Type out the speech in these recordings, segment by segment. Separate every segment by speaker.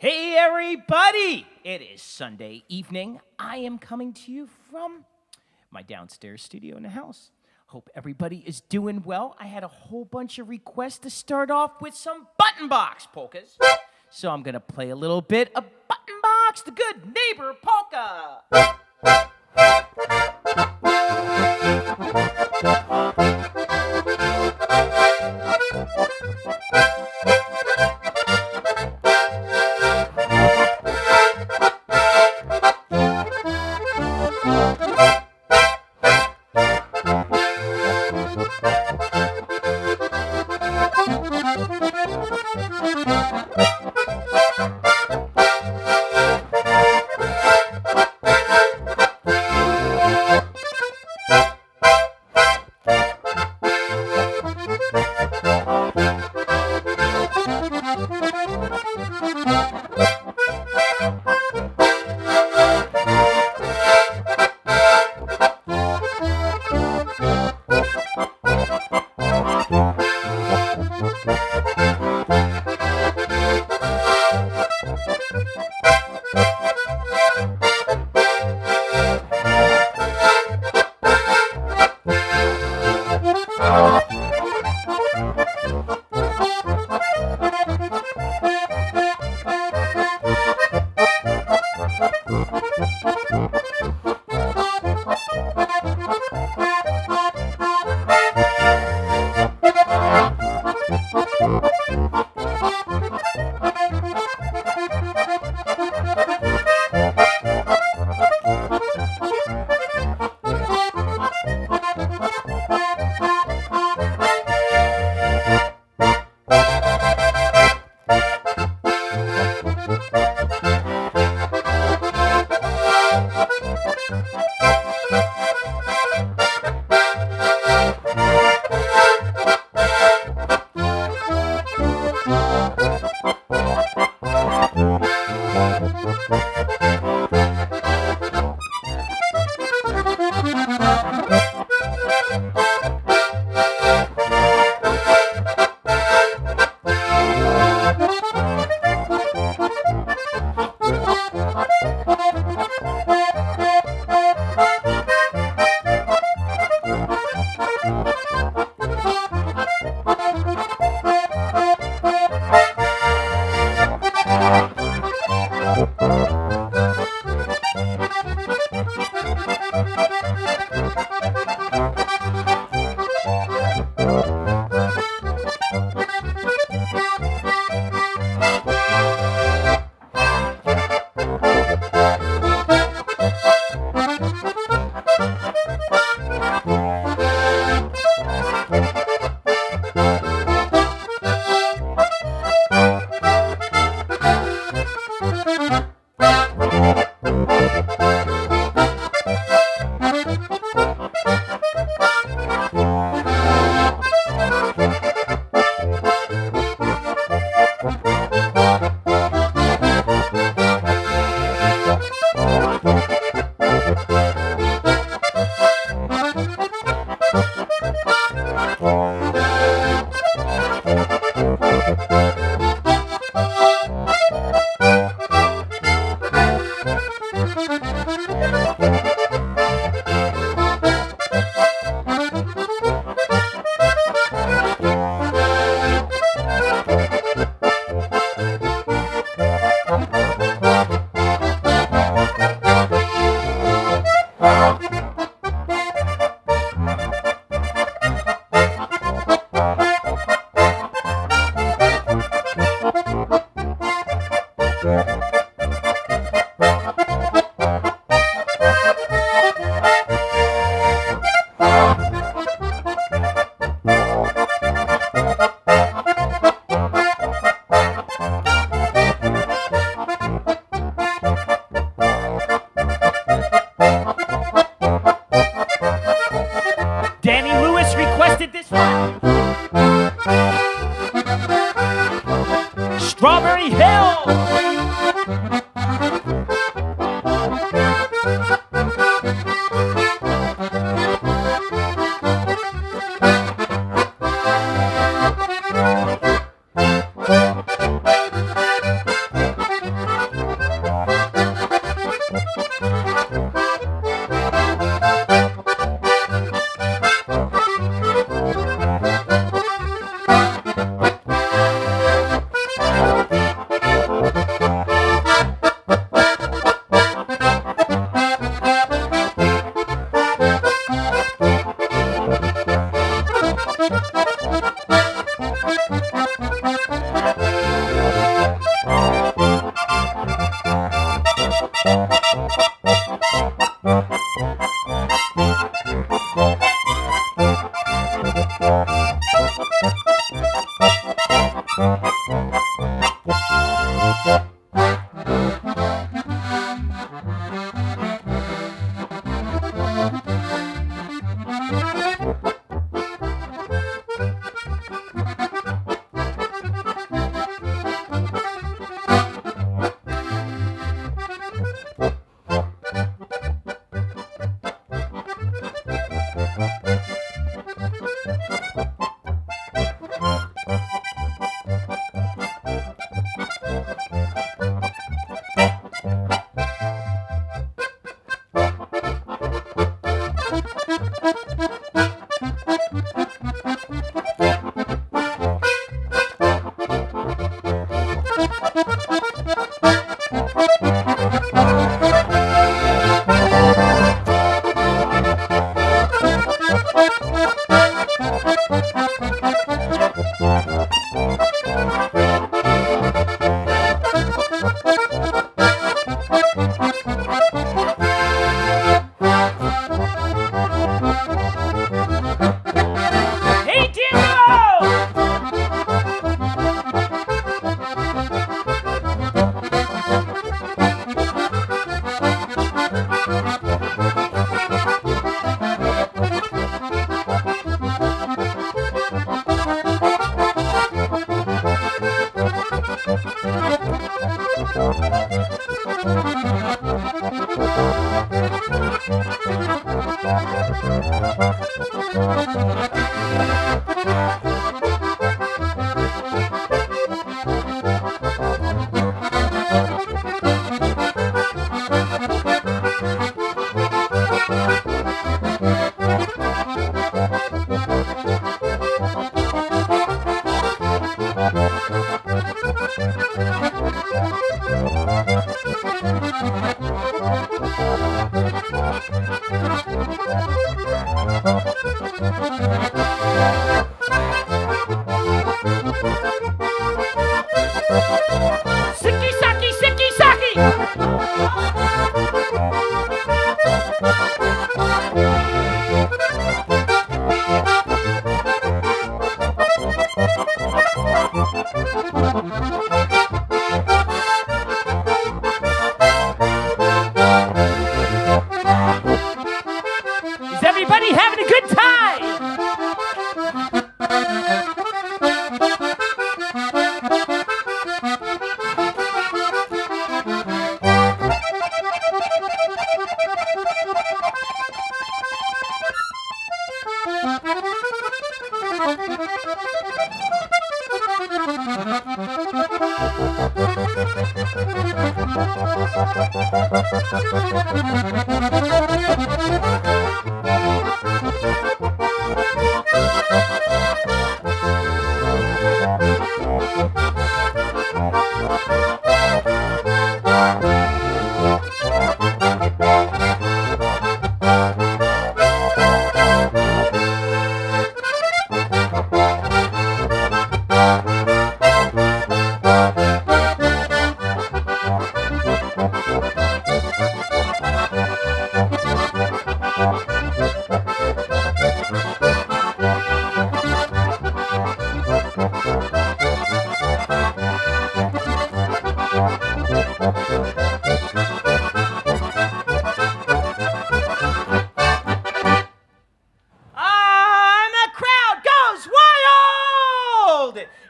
Speaker 1: Hey everybody! It is Sunday evening. I am coming to you from my downstairs studio in the house. Hope everybody is doing well. I had a whole bunch of requests to start off with some button box polkas. So I'm going to play a little bit of button box, the good neighbor polka.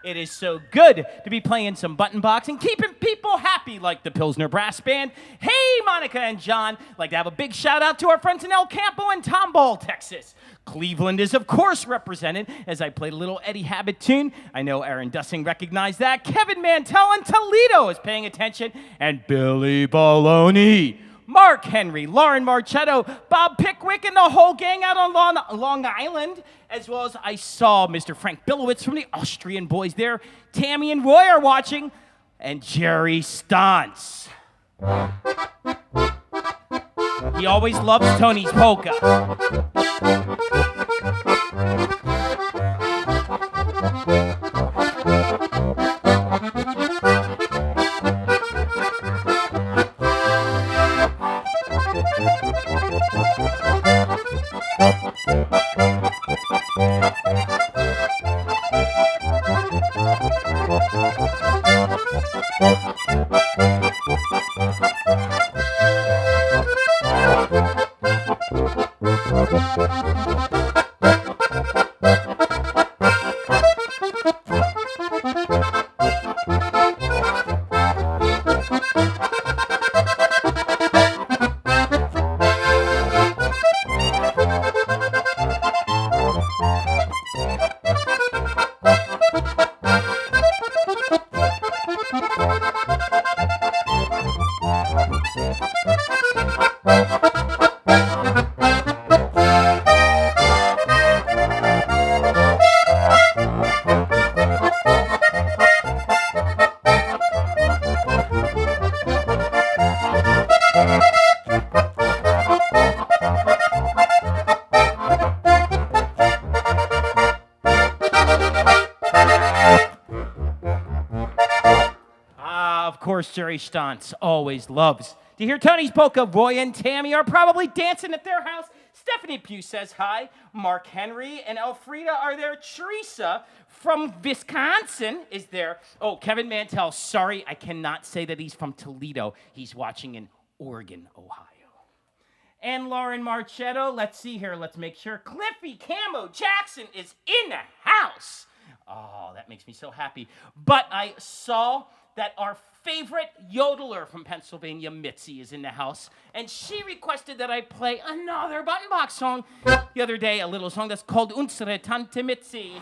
Speaker 1: It is so good to be playing some button box and keeping people happy like the Pilsner Brass Band. Hey, Monica and John. Like to have a big shout out to our friends in El Campo and Tomball, Texas. Cleveland is, of course, represented as I played a little Eddie Habit tune. I know Aaron Dussing recognized that. Kevin Mantell in Toledo is paying attention. And Billy Baloney. Mark Henry, Lauren Marchetto, Bob Pickwick, and the whole gang out on Long Island, as well as I saw Mr. Frank Billowitz from the Austrian boys there. Tammy and Roy are watching, and Jerry Stantz. He always loves Tony's polka. Jerry Stantz always loves to hear Tony's polka. Roy and Tammy are probably dancing at their house. Stephanie Pugh says hi. Mark Henry and Elfrida are there. Teresa from Wisconsin is there. Oh, Kevin Mantell, sorry, I cannot say that he's from Toledo. He's watching in Oregon, Ohio. And Lauren Marchetto, let's see here, let's make sure. Cliffy Camo Jackson is in the house. Oh, that makes me so happy. But I saw that our favorite yodeler from Pennsylvania, Mitzi, is in the house, and she requested that I play another Button Box song the other day, a little song that's called Unsere Tante Mitzi.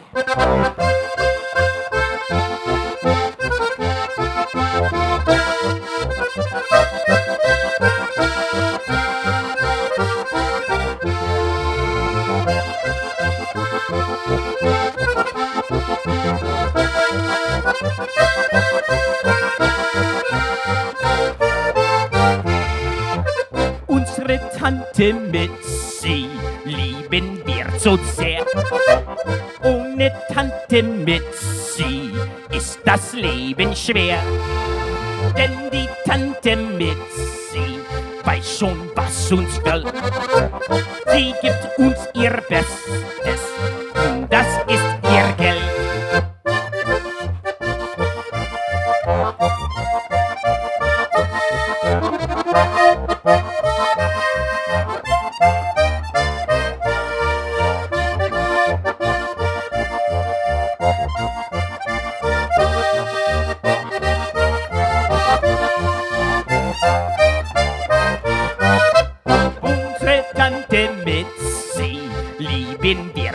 Speaker 1: Unsere Tante Mitzi lieben wir so sehr. Ohne Tante Mitzi ist das Leben schwer. Denn die Tante Mitzi weiß schon, was uns fällt. Sie gibt uns ihr Bestes und das ist ihr Geld.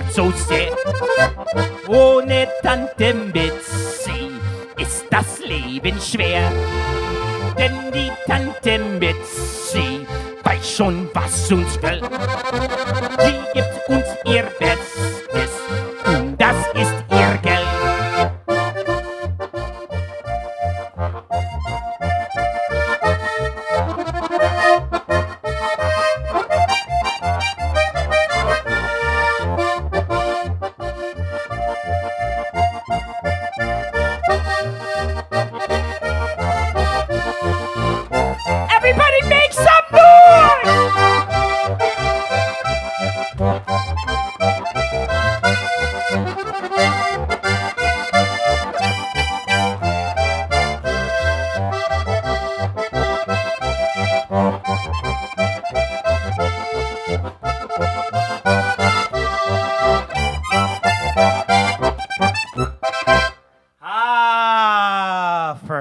Speaker 1: So sehr. Ohne Tante Mitzi ist das Leben schwer. Denn die Tante Mitzi weiß schon, was uns fällt. Sie gibt uns ihr Bestes und das ist ihr Geld.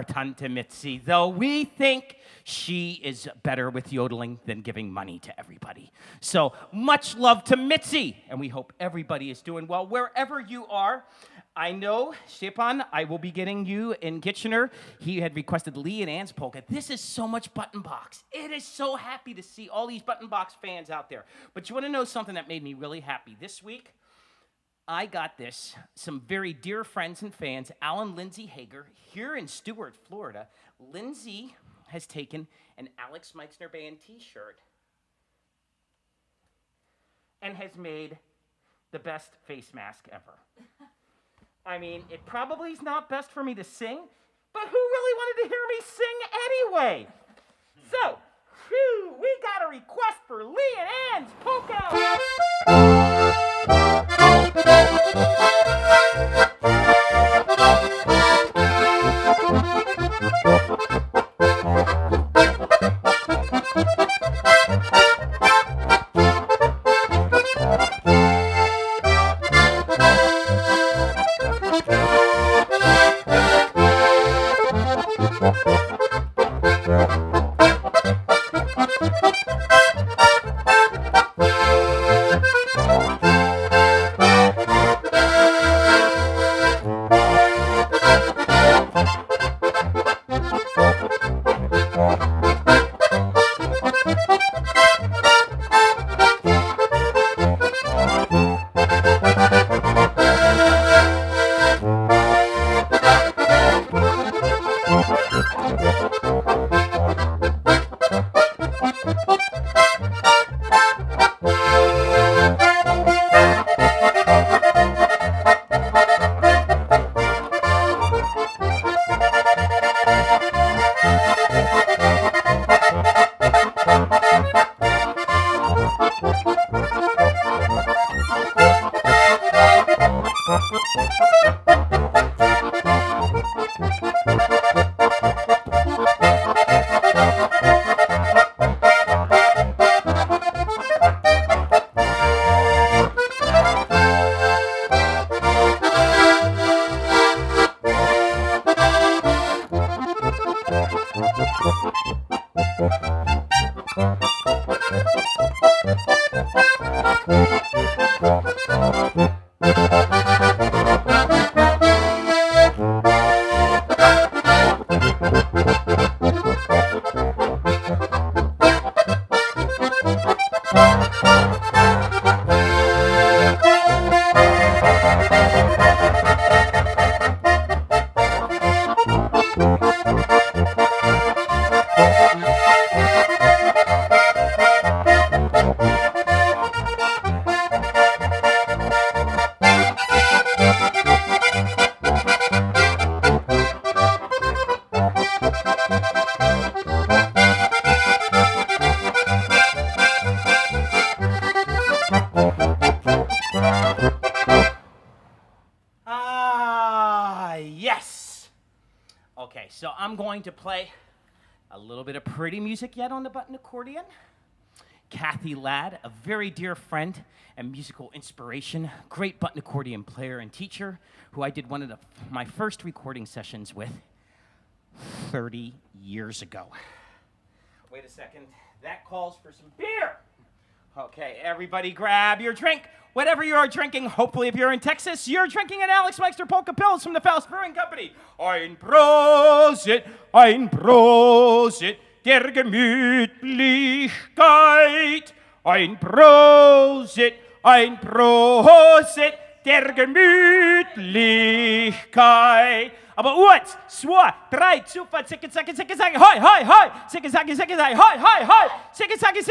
Speaker 1: Tante Mitzi, though we think she is better with yodeling than giving money to everybody. So much love to Mitzi, and we hope everybody is doing well wherever you are. I know, Stepan, I will be getting you in Kitchener. He had requested Lee and Ann's polka. This is so much Button Box. It is so happy to see all these Button Box fans out there. But you want to know something that made me really happy? This week, I got some very dear friends and fans, Alan Lindsay Hager, here in Stuart, Florida. Lindsay has taken an Alex Meixner Band t-shirt and has made the best face mask ever. I mean, it probably is not best for me to sing, but who really wanted to hear me sing anyway? So, we got a request for Lee and Ann's polka. Okay, so I'm going to play a little bit of pretty music yet on the button accordion. Kathy Ladd, a very dear friend and musical inspiration, great button accordion player and teacher, who I did one of my first recording sessions with 30 years ago. Wait a second, that calls for some beer. Okay, everybody grab your drink. Whatever you are drinking, hopefully if you're in Texas, you're drinking an Alex Meixner Polka Pills from the Faust Brewing Company. Ein Prosit, der Gemütlichkeit. Ein Prosit, der Gemütlichkeit. Aber eins, zwei, drei, super, zicke, zacke, hoi, hoi, hoi, zicke, zacke, hoi, hoi, hoi, zicke, zacke,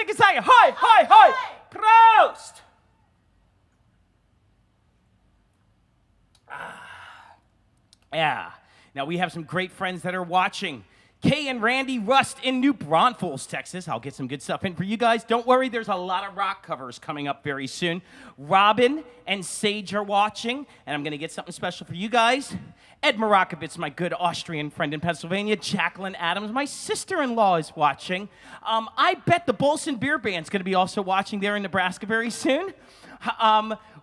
Speaker 1: hoi, hoi, hoi, Prost! Yeah. Now we have some great friends that are watching. Kay and Randy Rust in New Braunfels, Texas. I'll get some good stuff in for you guys. Don't worry, there's a lot of rock covers coming up very soon. Robin and Sage are watching, and I'm going to get something special for you guys. Ed Marakovitz, my good Austrian friend in Pennsylvania. Jacqueline Adams, my sister-in-law, is watching. I bet the Bolson Beer Band's going to be also watching there in Nebraska very soon.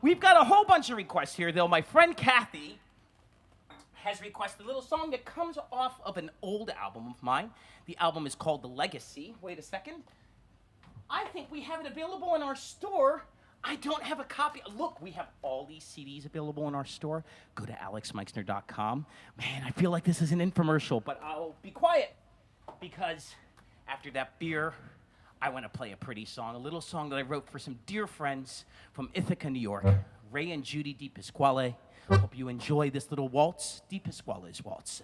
Speaker 1: We've got a whole bunch of requests here, though. My friend Kathy has requested a little song that comes off of an old album of mine. The album is called The Legacy. Wait a second. I think we have it available in our store. I don't have a copy. Look, we have all these CDs available in our store. Go to alexmeixner.com. Man, I feel like this is an infomercial, but I'll be quiet because after that beer, I want to play a pretty song, a little song that I wrote for some dear friends from Ithaca, New York, Ray and Judy Di Pasquale. Hope you enjoy this little waltz, Di Pasquale's Waltz.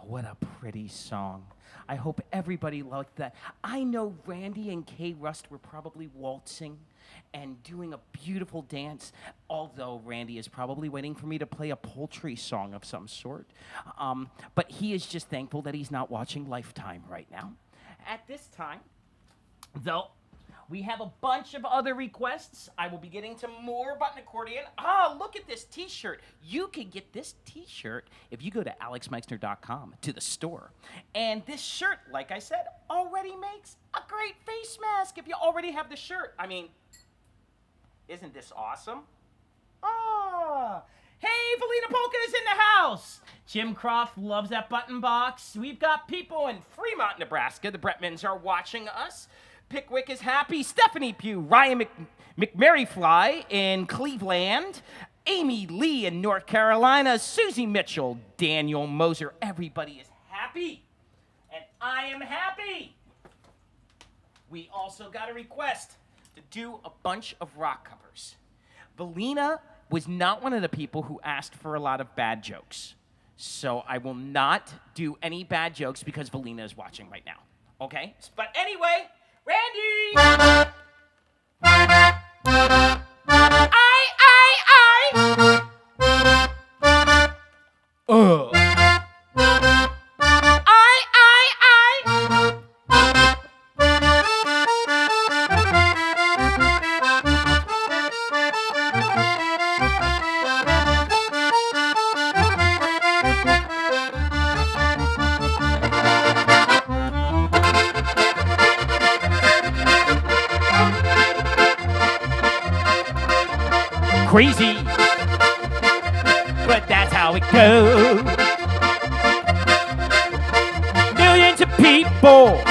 Speaker 1: what a pretty song. I hope everybody liked that. I know Randy and Kay Rust were probably waltzing and doing a beautiful dance, although Randy is probably waiting for me to play a poultry song of some sort. But he is just thankful that he's not watching Lifetime right now. At this time, though, we have a bunch of other requests. I will be getting to more button accordion. Look at this t-shirt. You can get this t-shirt if you go to alexmeixner.com to the store. And this shirt, like I said, already makes a great face mask if you already have the shirt. I mean, isn't this awesome? Hey, Valina Polka is in the house. Jim Croft loves that button box. We've got people in Fremont, Nebraska. The Bretmans are watching us. Pickwick is happy. Stephanie Pugh, Ryan McMaryfly in Cleveland, Amy Lee in North Carolina, Susie Mitchell, Daniel Moser. Everybody is happy, and I am happy. We also got a request to do a bunch of rock covers. Valina was not one of the people who asked for a lot of bad jokes, so I will not do any bad jokes because Valina is watching right now, okay? But anyway, Randy! Crazy, but that's how it goes. Millions of people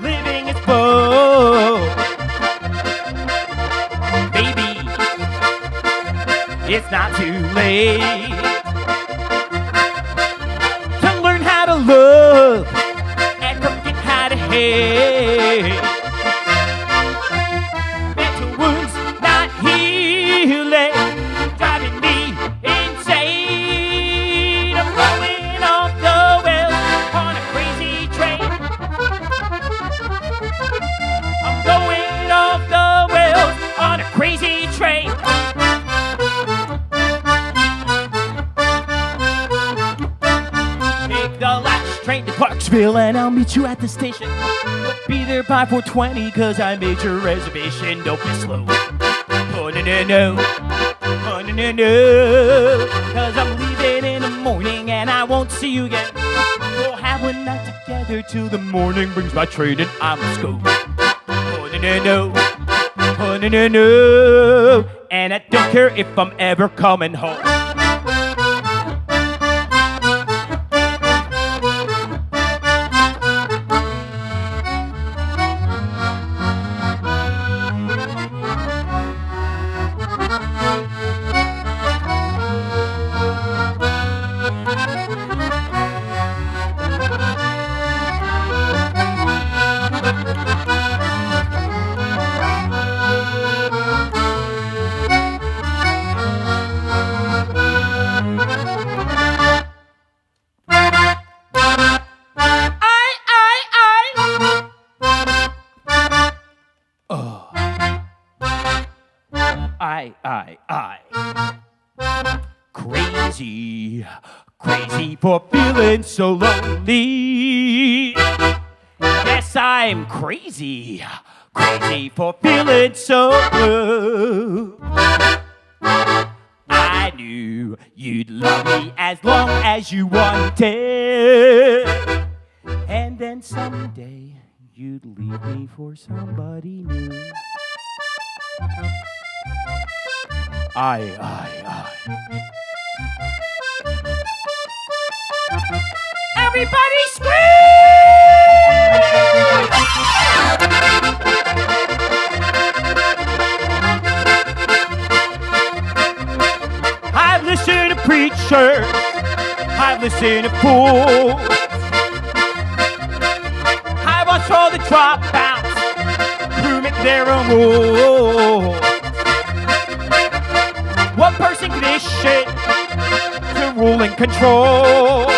Speaker 1: living as full. Baby, it's not too late to learn how to love and forget how to hate. Mental wounds not healing, driving me insane. I'm going off the rails on a crazy train. I'm going off the rails on a crazy train. Take the last train to Clarksville and I'll meet you at the station. Be there by 4:20 cause I made your reservation. Don't be slow. Oh no, cause I'm leaving in the morning and I won't see you again. We'll have one night together till the morning brings my train and I must go. Oh no, and I don't care if I'm ever coming home. Crazy for feeling so lonely. Yes, I'm crazy for feeling so blue. I knew you'd love me as long as you wanted, and then someday you'd leave me for somebody new. Everybody scream! I've listened to preachers, I've listened to fools, I watched all the dropouts who make their own rules. One person can dish it to rule and control.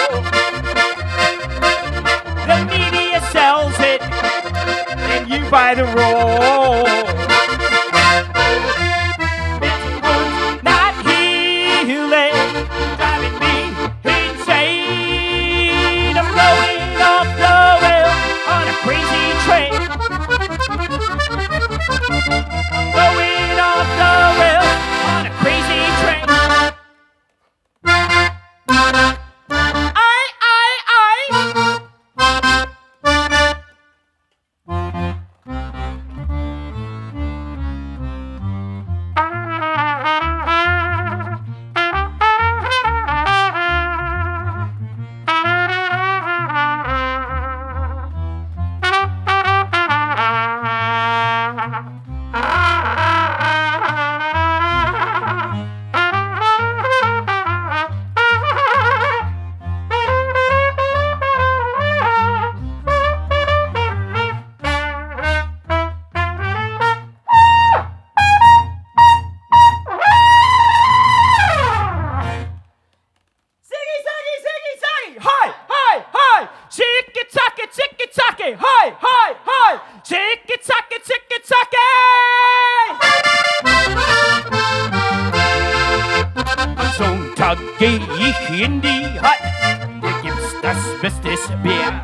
Speaker 1: ist Bär.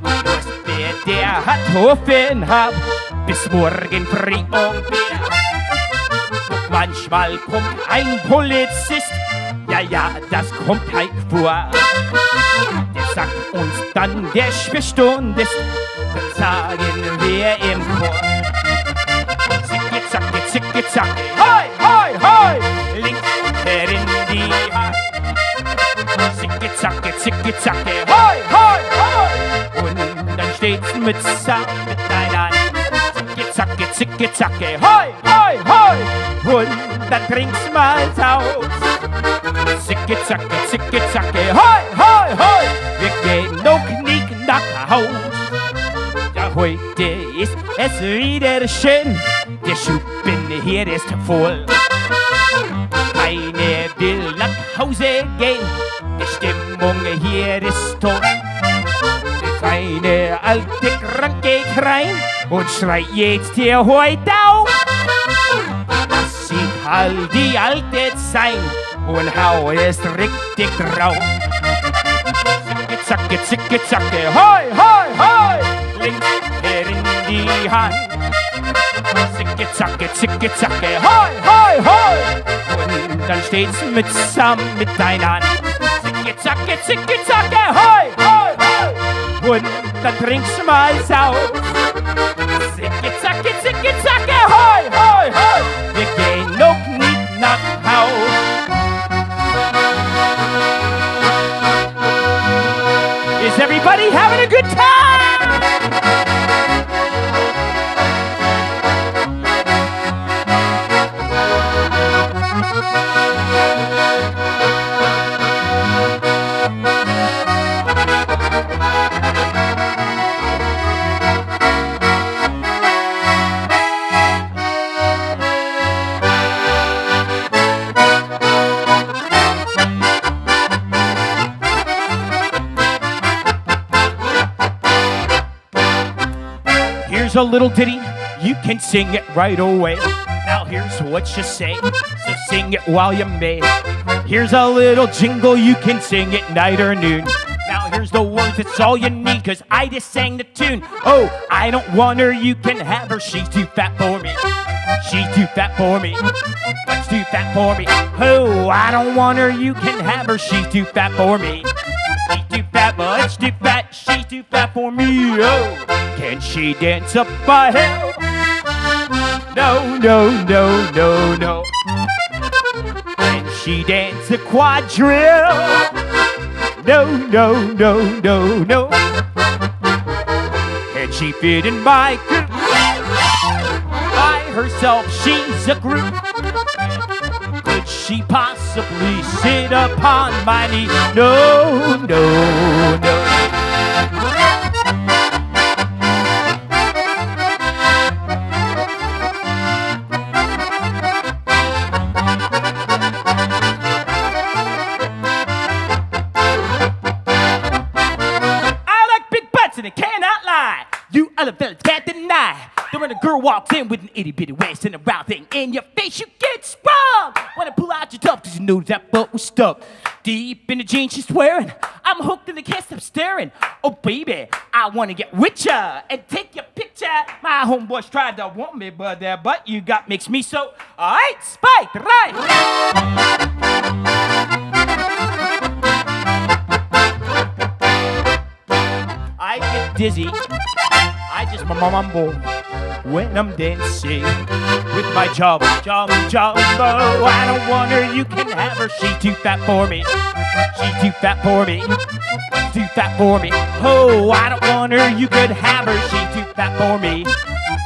Speaker 1: Wurstbär, der hat Hufen hab, bis morgen früh um Bär. Doch manchmal kommt ein Polizist, ja, das kommt halt vor. Der sagt uns dann, der Spielstunde ist, dann sagen wir im Chor. Zicke, zacke, zicke, zacke, hoi, hoi, hoi, links in die Hand. Zicke, zacke, hoi, hoi, hoi. Und dann steht's mit miteinander. Zicke, zacke, hoi, hoi, hoi. Und dann trinkst mal's aus. Zicke, zacke, hoi, hoi, hoi. Wir gehen noch nicht nach Haus. Ja, heute ist es wieder schön. Der Schuppen hier ist voll. Keiner will nach Hause gehen. Die Stimmung hier ist toll. Eine alte Kranke rein und schreit jetzt hier heute auf. Das sieht halt die alte sein und hau ist richtig drauf. Zicke, zacke, hoi, hoi, hoi, links in die Hand. Zicke, zacke, hoi, hoi, hoi. Und dann steht's miteinander. Zicke, zacke, hoi, hoi, hoi. Und dann trinkst du mal's aus. Zicke, zacke, hoi, hoi, hoi. Wir gehen noch nicht nach Haus. Is everybody having a good time? A little ditty, you can sing it right away. Now here's what you say, so sing it while you may. Here's a little jingle, you can sing it night or noon. Now here's the words, it's all you need, cause I just sang the tune. Oh, I don't want her, you can have her, she's too fat for me. She's too fat for me. What's too fat for me? Oh, I don't want her, you can have her, she's too fat for me. She's too fat, much too fat, she's too fat for me. Oh, can she dance up a hill? No, no, no, no, no. Can she dance a quadrille? No, no, no, no, no. Can she fit in my group? By herself, she's a group. Could she possibly sit upon my knee? No, no, no. Fellas can't deny that when a girl walks in with an itty bitty waist and a round thing in your face, you get sprung. Wanna pull out your tough cause you know that butt was stuck deep in the jeans she's wearing. I'm hooked and I can't stop staring. Oh baby, I wanna get with ya and take your picture. My homeboys tried to want me, but that butt you got makes me so alright, spiked, right. I get dizzy, I just mumble when I'm dancing with my jumbo. I don't want her, you can have her. She's too fat for me. She's too fat for me. Too fat for me. Oh, I don't want her, you could have her. She's too fat for me.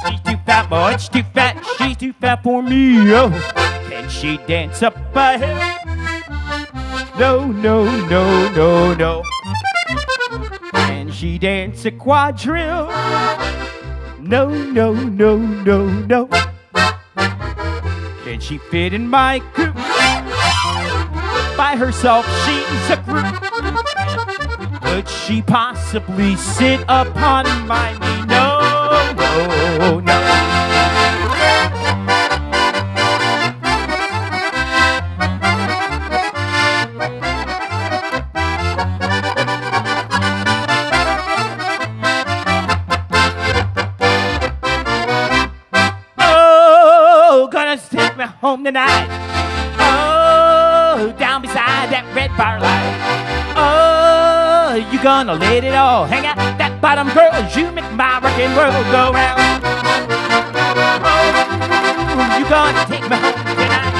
Speaker 1: She's too fat, much too fat. She's too fat for me. Oh, can she dance up a hill? No, no, no, no, no. Can she dance a quadrille? No, no, no, no, no. Can she fit in my group? By herself, she's a group. Could she possibly sit upon my knee? No, no, no. home tonight. Oh, down beside that red firelight. Oh, you gonna let it all hang out that bottom, girl. You make my rock and roll go round. Oh, you gonna take me home tonight.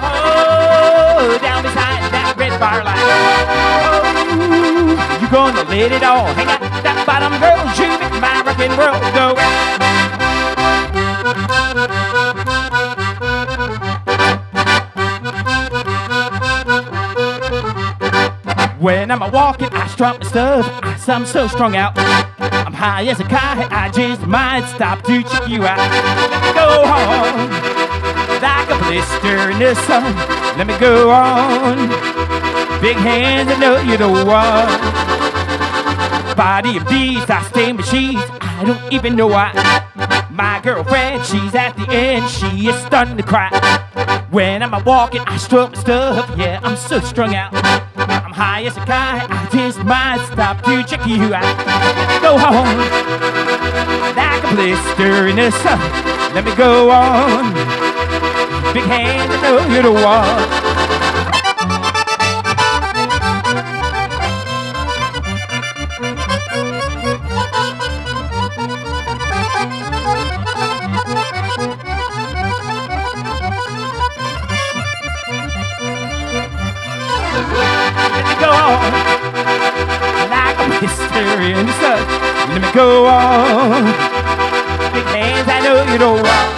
Speaker 1: Oh, down beside that red firelight. Oh, you gonna let it all hang out that bottom, girl. You make my rock and roll go round. When I'm walking, I strut my stuff, I'm so strung out. I'm high as a kite, I just might stop to check you out. Let me go on, like a blister in the sun. Let me go on, big hands, I know you're the one. Body of beast, I stay with cheese, I don't even know why. My girlfriend, she's at the end, she is starting to cry. When I'm walking, I strut my stuff, yeah, I'm so strung out. I'm high as a kite, I just might stop to check you out. Let me go home, like a blister in the sun. Let me go on, big hand, I know you're the one. Like a blister in the sun. Let me go on. Big hands, I know you don't want.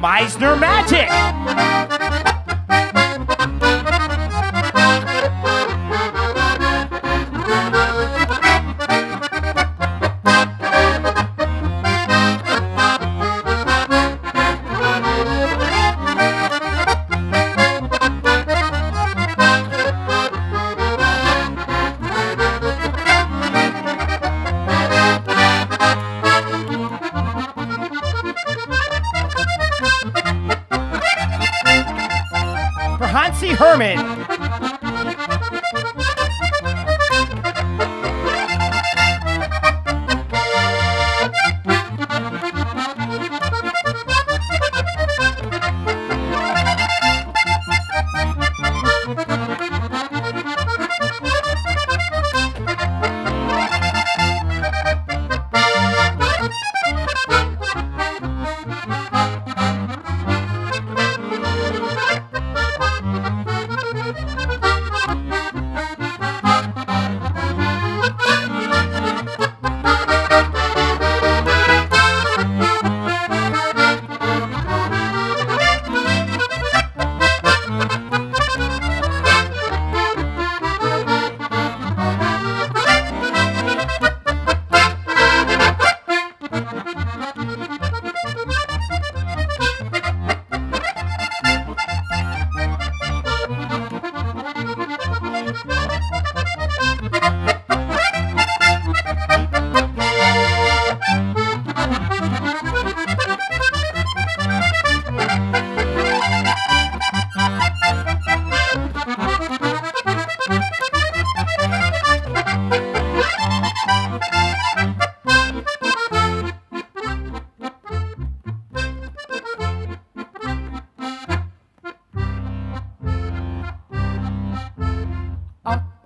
Speaker 1: Meixner magic. Herman.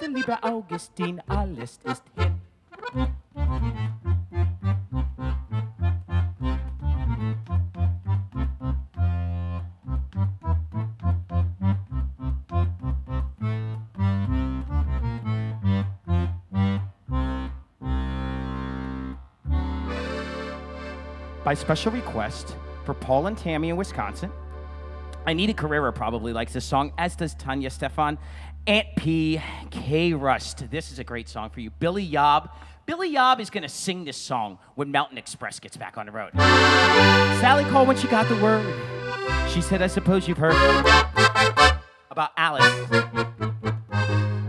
Speaker 1: Liebe Augustin, alles ist hin. By special request for Paul and Tammy in Wisconsin, Anita Carrera probably likes this song, as does Tanya Stefan, Aunt P, K Rust. This is a great song for you. Billy Yob. Billy Yob is going to sing this song when Mountain Express gets back on the road. Sally called when she got the word. She said, I suppose you've heard about Alice.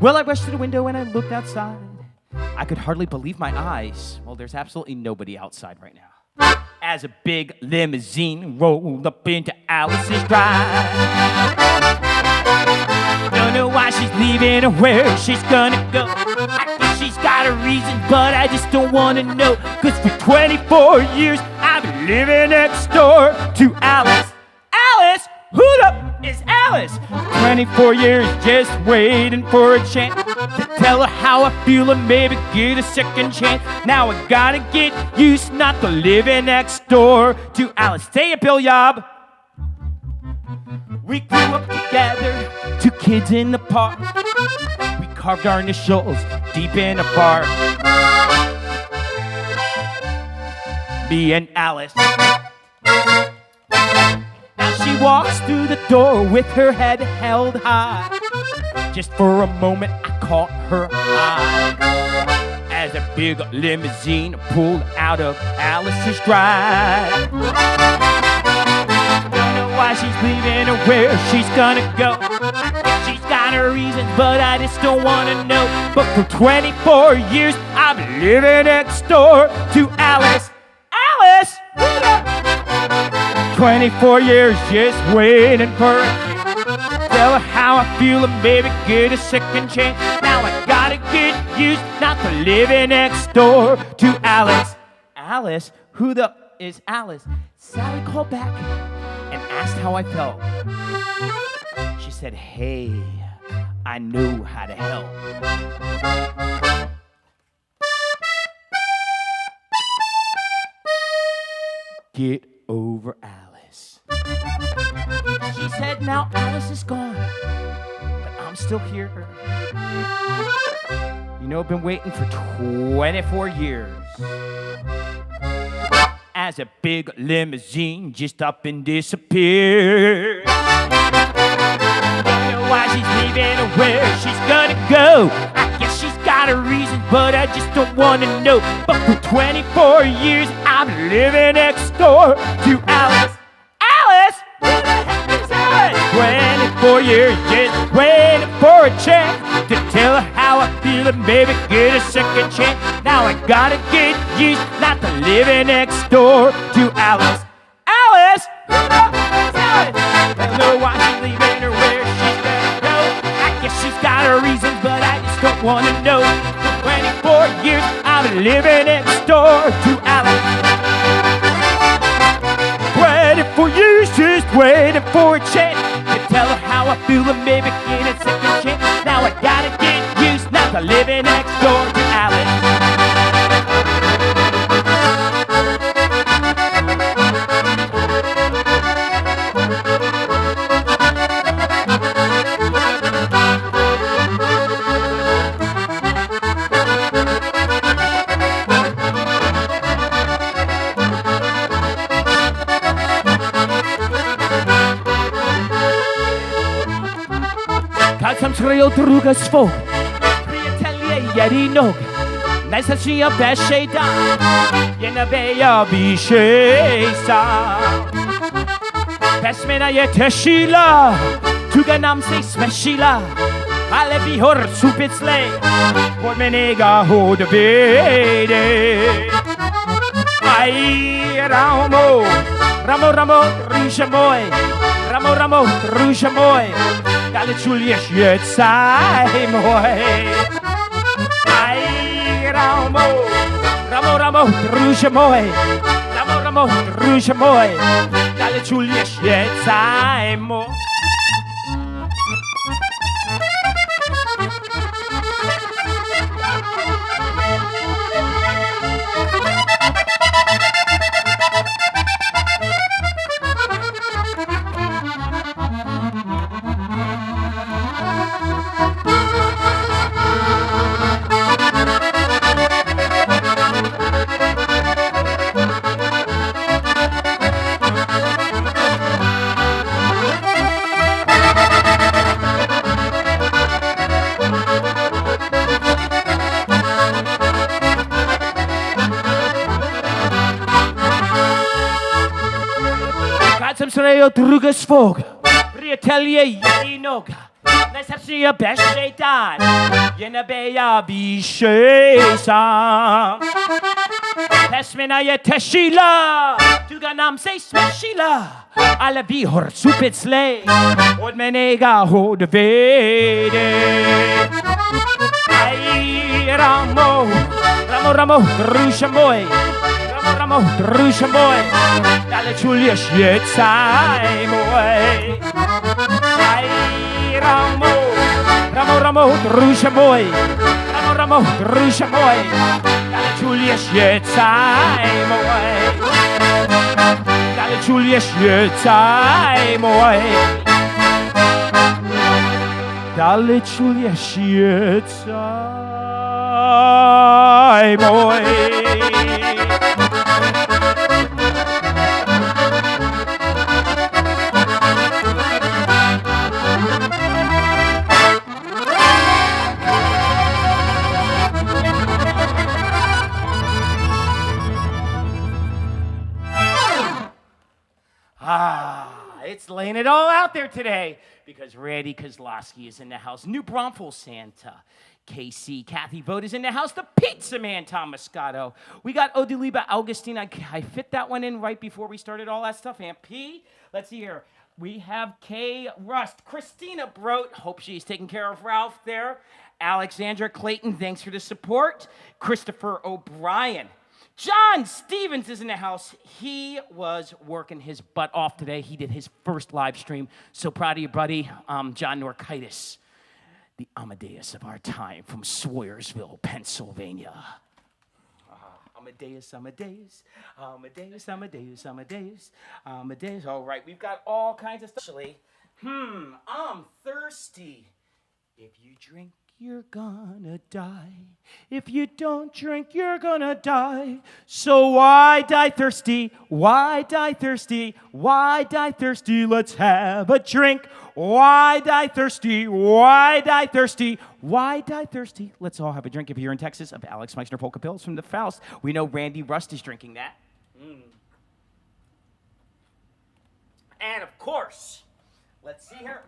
Speaker 1: Well, I rushed to the window and I looked outside. I could hardly believe my eyes. Well, there's absolutely nobody outside right now. As a big limousine rolled up into Alice's drive. Don't know why she's leaving or where she's gonna go. I think she's got a reason, but I just don't wanna know. 'Cause for 24 years I've been living next door to Alice. Alice? Who the is Alice? 24 years just waiting for a chance to tell her how I feel and maybe get a second chance. Now I gotta get used not to living next door to Alice. Say it, Bill Yob. We grew up together, two kids in the park. We carved our initials deep in a bark. Me and Alice. Now she walks through the door with her head held high. Just for a moment I caught her eye as a big limousine pulled out of Alice's drive. Don't know why she's leaving or where she's gonna go. I guess she's got her reasons, but I just don't wanna know. But for 24 years I've been living next door to Alice. Alice! 24 years just waiting for a tell her how I feel and maybe get a second chance. Now I gotta get used not to living next door to Alice. Alice? Who the is Alice? Sally called back and asked how I felt. She said, hey, I know how to help. Get over Alice. She said, now Alice is gone, but I'm still here. You know, I've been waiting for 24 years. As a big limousine just up and disappeared. Don't know why she's leaving or where she's gonna go. I guess she's got her reasons, but I just don't wanna know. But for 24 years, I've been living next door to Alice. Alice? Who the heck is Alice? 24 years just waiting for a chance to tell her how I feel and maybe get a second chance. Now I gotta get used not to living next door to Alice. Alice? Who the heck is Alice? I don't know why she's leaving or where she's gonna go. I guess she's got her reasons, but I just don't wanna know. For 24 years I've been living next door to Alice. 24 years just waiting for a chance to tell her how I feel and maybe get a second chance. Now I gotta get used not to living next door to Alice. Some trail druga svog, prijatelje jedinog, najsrećnija beše dan, je naveja više sam. Pesmena je tešila, tuga nam se smešila, ale vihor supiclej, od mene ga odvede. Aj, Ramo, Ramo, Ramo, ruže moj, Ramo, Ramo, ruže moj, ale czujesz je caj moj. Aj, Ramo, Ramo, Ramo, druže moj, Ramo, Ramo, druže moj, ale czujesz je caj moj. Srejo druga svoga, prijatelje jedinoga, najsrećnija beše dan, je naveja više sam. Pesmena je tešila, tuga nam se smešila, ale vihor supiclej, od mene ga odvede. Aj, Ramo, Ramo, Ramo, druže moj, Ramo, Rusha boy, Dale Julia, Shietzai boy. Ramo, Rusha boy, Ramo, Rusha boy, Dale Julia, Shietzai boy. Dale Julia, Shietzai boy. Dale Julia, Shietzai boy. It's laying it all out there today because Randy Kozlowski is in the house. New Braunfels Santa. KC, Kathy Vogt is in the house. The Pizza Man, Tom Moscato. We got Odiliba Augustine. I fit that one in right before we started all that stuff. Aunt P. Let's see here. We have Kay Rust. Christina Brote. Hope she's taking care of Ralph there. Alexandra Clayton, thanks for the support. Christopher O'Brien. John Stevens is in the house. He was working his butt off today. He did his first live stream. So proud of you, buddy. John Norkitis, the Amadeus of our time from Swoyersville, Pennsylvania. Amadeus. All right, we've got all kinds of stuff. I'm thirsty. If you drink, you're gonna die. If you don't drink, you're gonna die. So why die thirsty? Why die thirsty? Why die thirsty? Let's have a drink. Why die thirsty? Why die thirsty? Why die thirsty? Let's all have a drink if you're in Texas of Alex Meixner Polka Pills from the Faust. We know Randy Rust is drinking that. And of course, let's see here.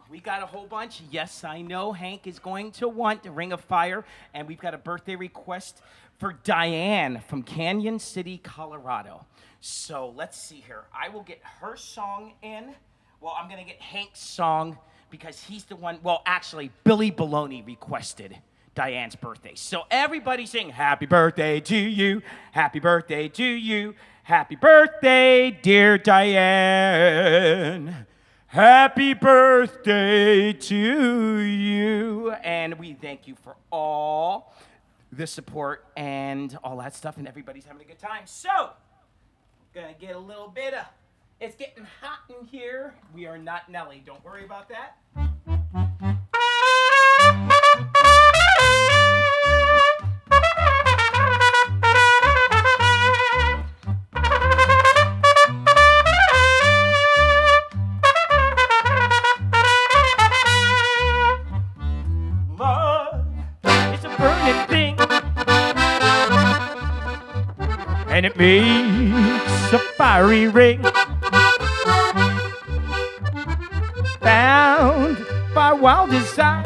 Speaker 1: We got a whole bunch. Yes, I know Hank is going to want a Ring of Fire, and we've got a birthday request for Diane from Canyon City, Colorado. So let's see here. I will get her song in. Well, I'm going to get Hank's song because he's the one. Well, actually, Billy Baloney requested Diane's birthday. So everybody sing happy birthday to you. Happy birthday to you. Happy birthday, dear Diane. Happy birthday to you. And we thank you for all the support and all that stuff, and everybody's having a good time. So, gonna get a little bit of, it's getting hot in here. We are not Nelly, don't worry about that. And it makes a fiery ring, bound by wild desire.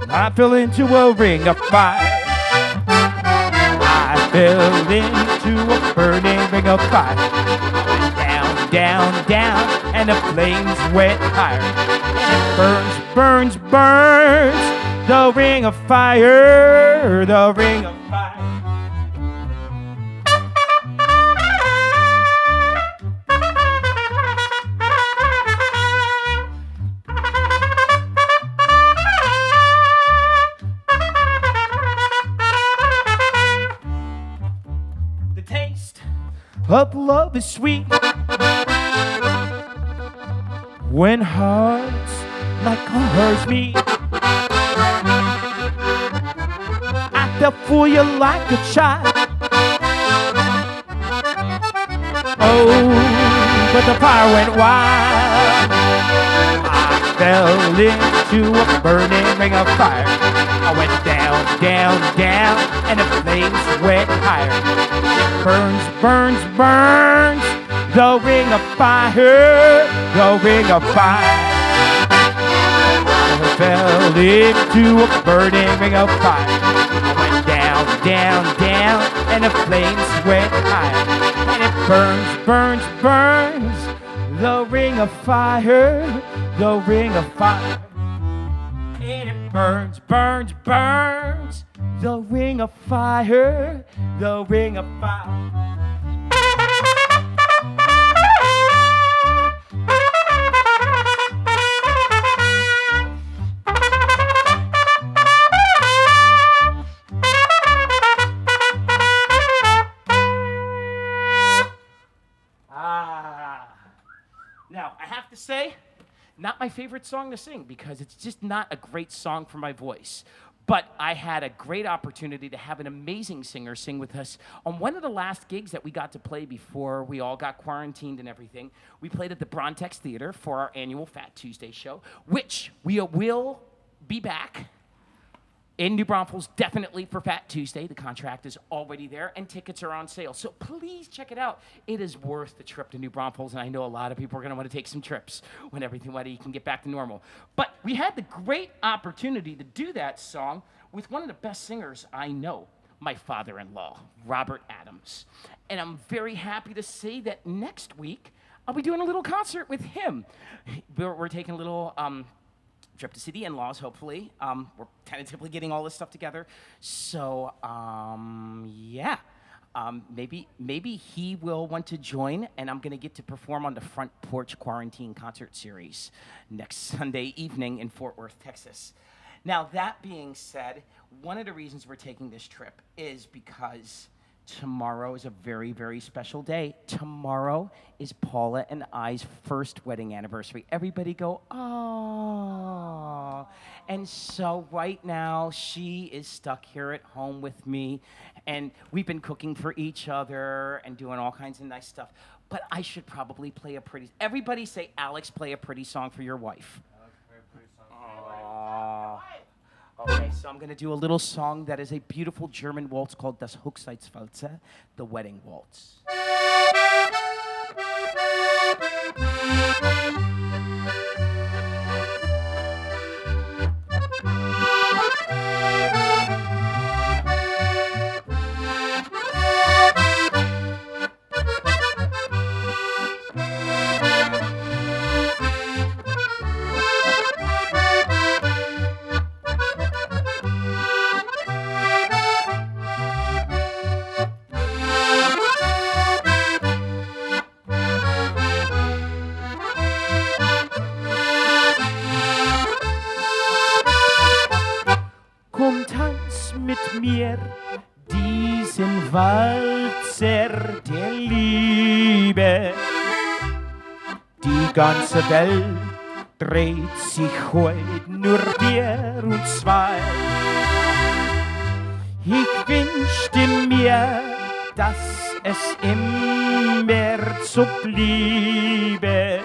Speaker 1: I fell into a ring of fire. I fell into a burning ring of fire. Down, down, down, and the flames went higher. And it burns, burns, burns. The ring of fire, the ring of fire. The taste of love is sweet when hearts like ours meet. They'll fool you like a child. Oh, but the fire went wild. I fell into a burning ring of fire. I went down, down, down, and the flames went higher. It burns, burns, burns. The ring of fire, the ring of fire. I fell into a burning ring of fire. Down, down, and the flames went higher. And it burns, burns, burns. The ring of fire, the ring of fire. And it burns, burns, burns. The ring of fire, the ring of fire. Now, I have to say, not my favorite song to sing because it's just not a great song for my voice. But I had a great opportunity to have an amazing singer sing with us on one of the last gigs that we got to play before we all got quarantined and everything. We played at the Braunfels Theater for our annual Fat Tuesday show, which we will be back in New Braunfels, definitely for Fat Tuesday. The contract is already there, and tickets are on sale. So please check it out. It is worth the trip to New Braunfels, and I know a lot of people are going to want to take some trips when you can get back to normal. But we had the great opportunity to do that song with one of the best singers I know, my father-in-law, Robert Adams. And I'm very happy to say that next week, I'll be doing a little concert with him. We're taking a little trip to see the in-laws, hopefully. We're tentatively getting all this stuff together. So, yeah. Maybe he will want to join, and I'm going to get to perform on the Front Porch Quarantine Concert Series next Sunday evening in Fort Worth, Texas. Now, that being said, one of the reasons we're taking this trip is because tomorrow is a very, very special day. Tomorrow is Paula and I's first wedding anniversary. Everybody go, oh. And so right now, she is stuck here at home with me, and we've been cooking for each other and doing all kinds of nice stuff. But I should probably play a pretty, everybody say, Alex, play a pretty song for your wife.
Speaker 2: Alex, play a pretty song for your wife.
Speaker 1: Okay, so I'm going to do a little song that is a beautiful German waltz called Das Hochzeitswalzer, the Wedding Waltz. Mir diesen Walzer der Liebe. Die ganze Welt dreht sich heut nur wir und zwei. Ich wünschte mir, dass es immer so bliebe,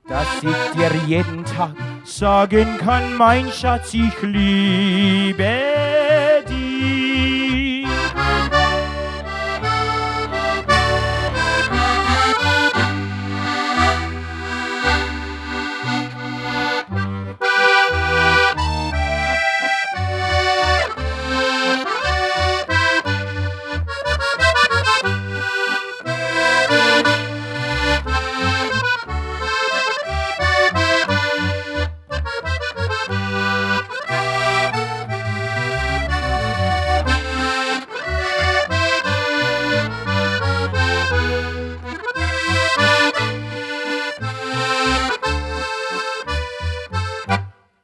Speaker 1: dass ich dir jeden Tag sagen kann, mein Schatz, ich liebe dich.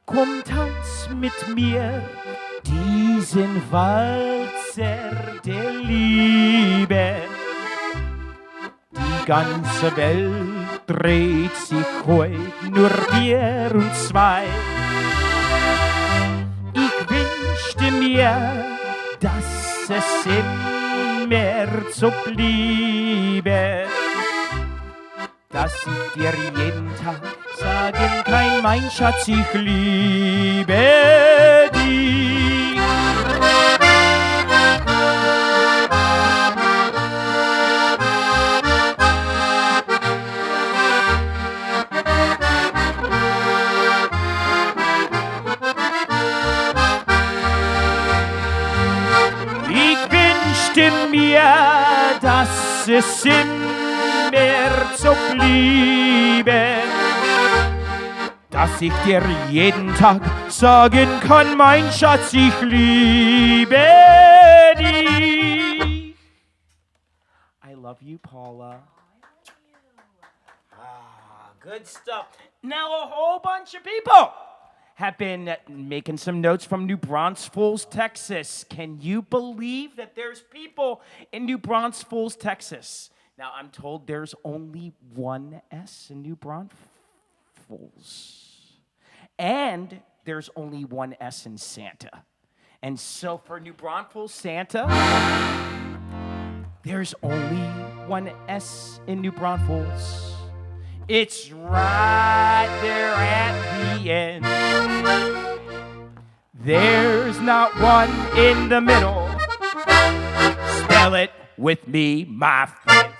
Speaker 1: Komm, tanz mit mir diesen Walzer der Liebe. Die ganze Welt dreht sich heut nur wir und zwei. Ich wünschte mir, dass es immer so bliebe, dass ich dir jeden Tag sagen kann, mein Schatz, ich liebe dich. Ich wünschte mir, dass es immer so bliebe, dass ich dir jeden Tag sagen kann, mein Schatz, ich liebe dich. I love you, Paula. Good stuff. Now a whole bunch of people have been making some notes from New Braunfels, Texas. Can you believe that there's people in New Braunfels, Texas? Now, I'm told there's only one S in New Braunfels. And there's only one S in Santa. And so for New Braunfels, Santa, there's only one S in New Braunfels. It's right there at the end. There's not one in the middle. Spell it with me, my friend.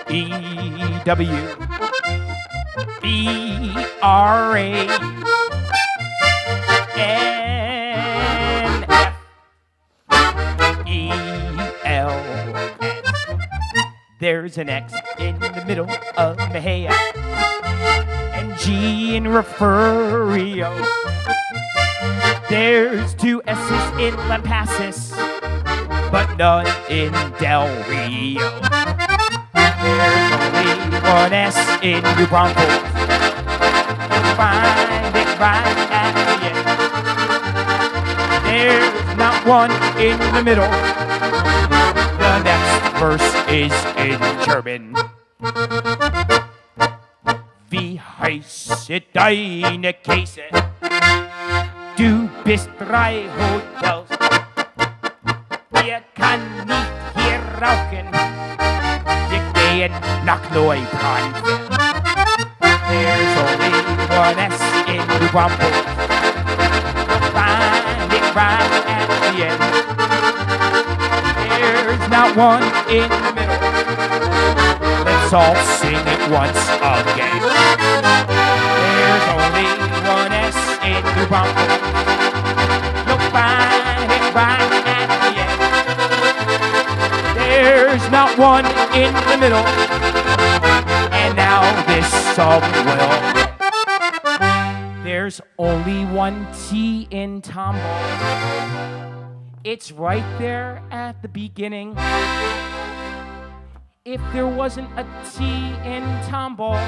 Speaker 1: N-E-W-B-R-A-N-F-E-L-S. There's an X in the middle of Mejia and G in Refurio. There's two S's in Lampasas, but none in Del Rio. There's only one S in New Braunfels. Find it right at the end. There's not one in the middle. The next verse is in German. Wie heiße deine Käse? Du bist 3 Hotels. Wir kann nicht hier rauchen. Wir gehen nach Neubranfels. There's only one S in New Braunfels. Find it right at the end. There's not one in the middle. Let's all sing it once again. There's only one S in New Braunfels. You'll find it right at the end. There's not one in the middle. And now this song will. There's only one T in Tomball. It's right there at the beginning. If there wasn't a T in Tomball,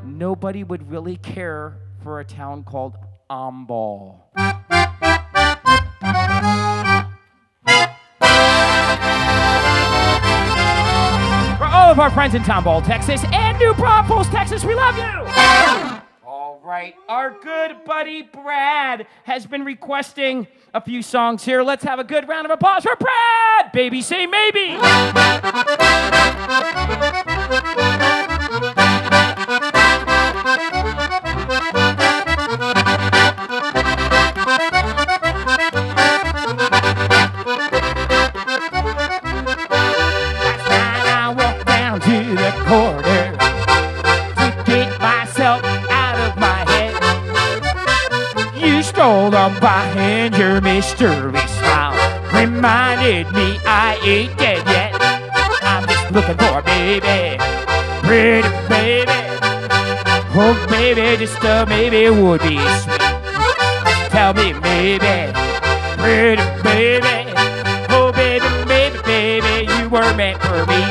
Speaker 1: nobody would really care for a town called Omball. For all of our friends in Tomball, Texas, and New Braunfels, Texas, we love you! All right, our good buddy Brad has been requesting a few songs here. Let's have a good round of applause for Brad! Baby, say maybe! To the corner to get myself out of my head. You strolled on by and your mystery smile reminded me I ain't dead yet. I'm just looking for a baby, pretty baby. Oh baby, just a maybe would be sweet. Tell me maybe, pretty baby. Oh baby, baby, baby, you were meant for me.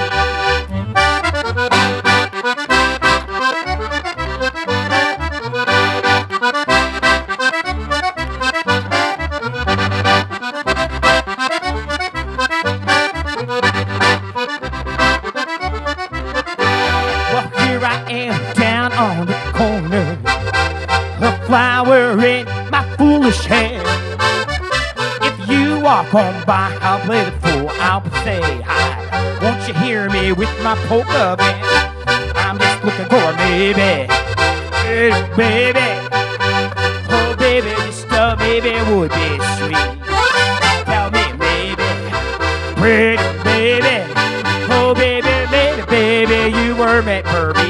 Speaker 1: On the corner, a flower in my foolish hair. If you walk on by, I'll play the fool, I'll say hi. Won't you hear me with my polka band? I'm just looking for a baby, baby. Oh baby, just a baby would be sweet. Tell me maybe, pretty baby. Oh baby, baby, baby, you were meant for me.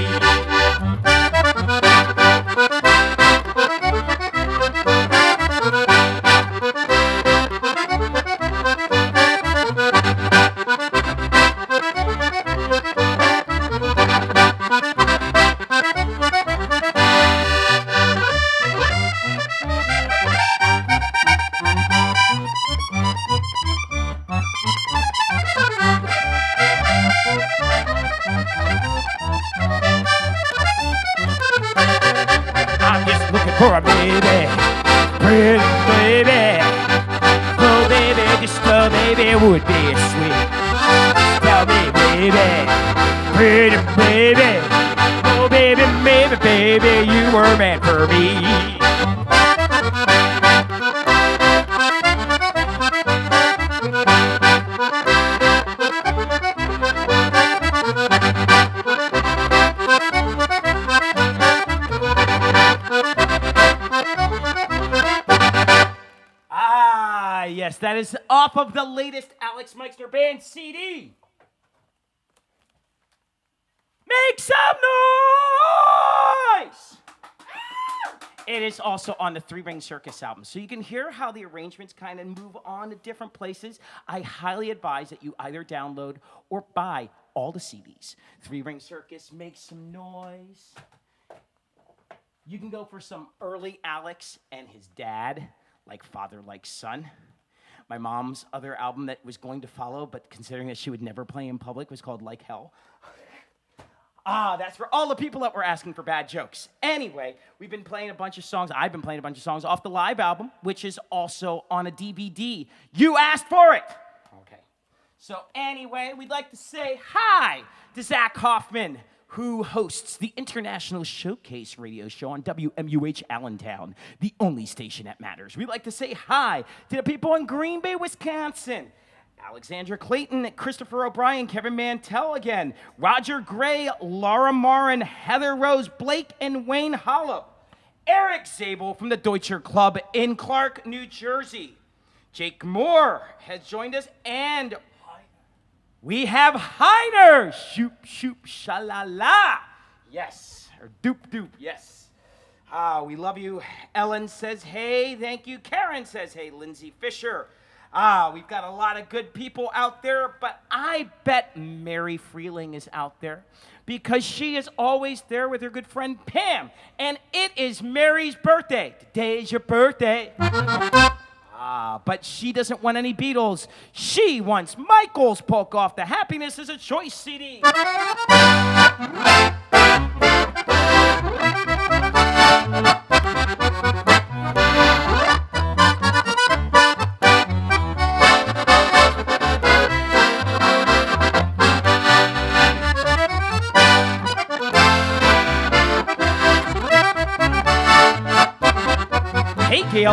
Speaker 1: for a baby, pretty baby. Oh baby, just a baby would be sweet. Tell me, baby, pretty baby. Oh baby, baby, baby, you were meant for me. Yes, that is off of the latest Alex Meixner Band CD. Make some noise! It is also on the Three Ring Circus album, so you can hear how the arrangements kind of move on to different places. I highly advise that you either download or buy all the CDs. Three Ring Circus, Make Some Noise. You can go for some early Alex and his dad, like father, like son. My mom's other album that was going to follow, but considering that she would never play in public, was called Like Hell. That's for all the people that were asking for bad jokes. Anyway, we've been playing a bunch of songs. I've been playing a bunch of songs off the live album, which is also on a DVD. You asked for it. Okay. So anyway, we'd like to say hi to Zach Hoffman, who hosts the International Showcase radio show on WMUH Allentown, the only station that matters. We'd like to say hi to the people in Green Bay, Wisconsin. Alexandra Clayton, Christopher O'Brien, Kevin Mantell again, Roger Gray, Laura Marin, Heather Rose, Blake, and Wayne Hollow. Eric Zabel from the Deutscher Club in Clark, New Jersey. Jake Moore has joined us, and we have Heiner, shoop, shoop, shalala. Yes, or doop, doop, yes. We love you. Ellen says, hey, thank you. Karen says, hey, Lindsay Fisher. We've got a lot of good people out there, but I bet Mary Freeling is out there because she is always there with her good friend Pam, and it is Mary's birthday. Today is your birthday. But she doesn't want any Beatles. She wants Michael's Polka off the Happiness is a Choice CD. Hey, Gail.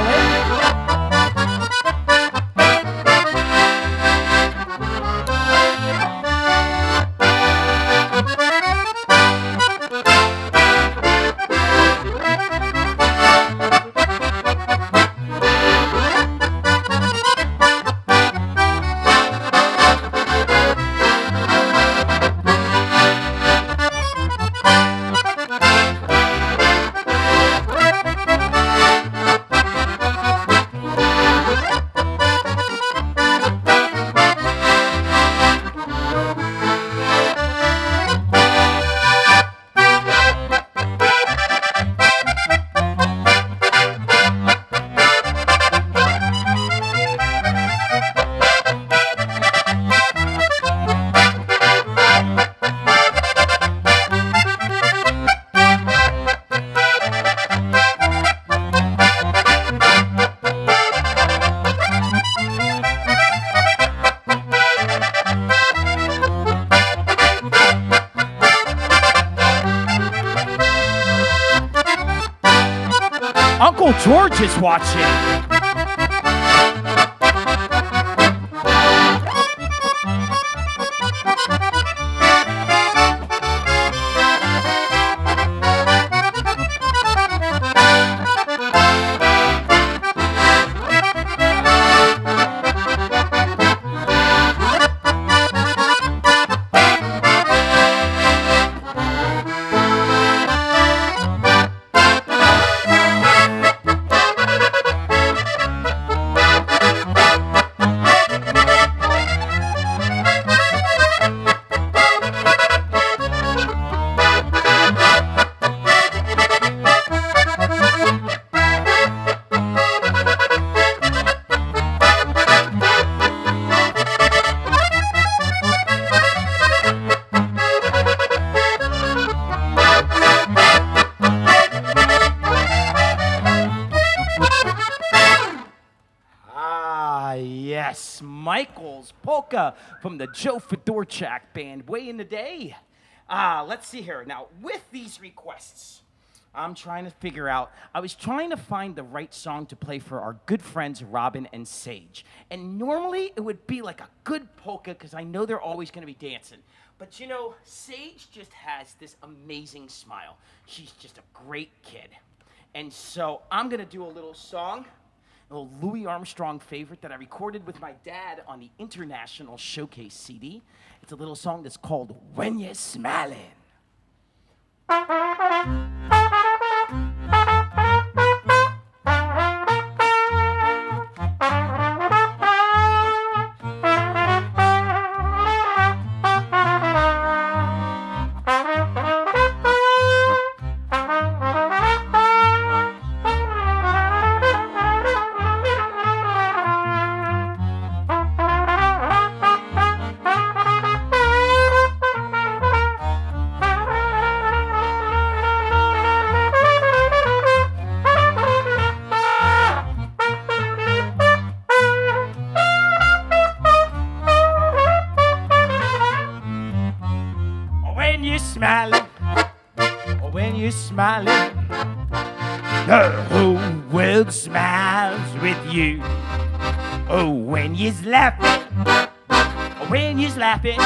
Speaker 1: Uncle George is watching. Michael's polka from the Joe Fedorchak band way in the day. Let's see here. Now, with these requests, I'm trying to figure out, I was trying to find the right song to play for our good friends Robin and Sage. And normally it would be like a good polka because I know they're always going to be dancing. But you know, Sage just has this amazing smile. She's just a great kid. And so I'm going to do a little song, a little Louis Armstrong favorite that I recorded with my dad on the International Showcase CD. It's a little song that's called When You're Smiling. Smiling, oh, when you're smiling, the whole world smiles with you. Oh, when you're laughing, oh, when you're laughing,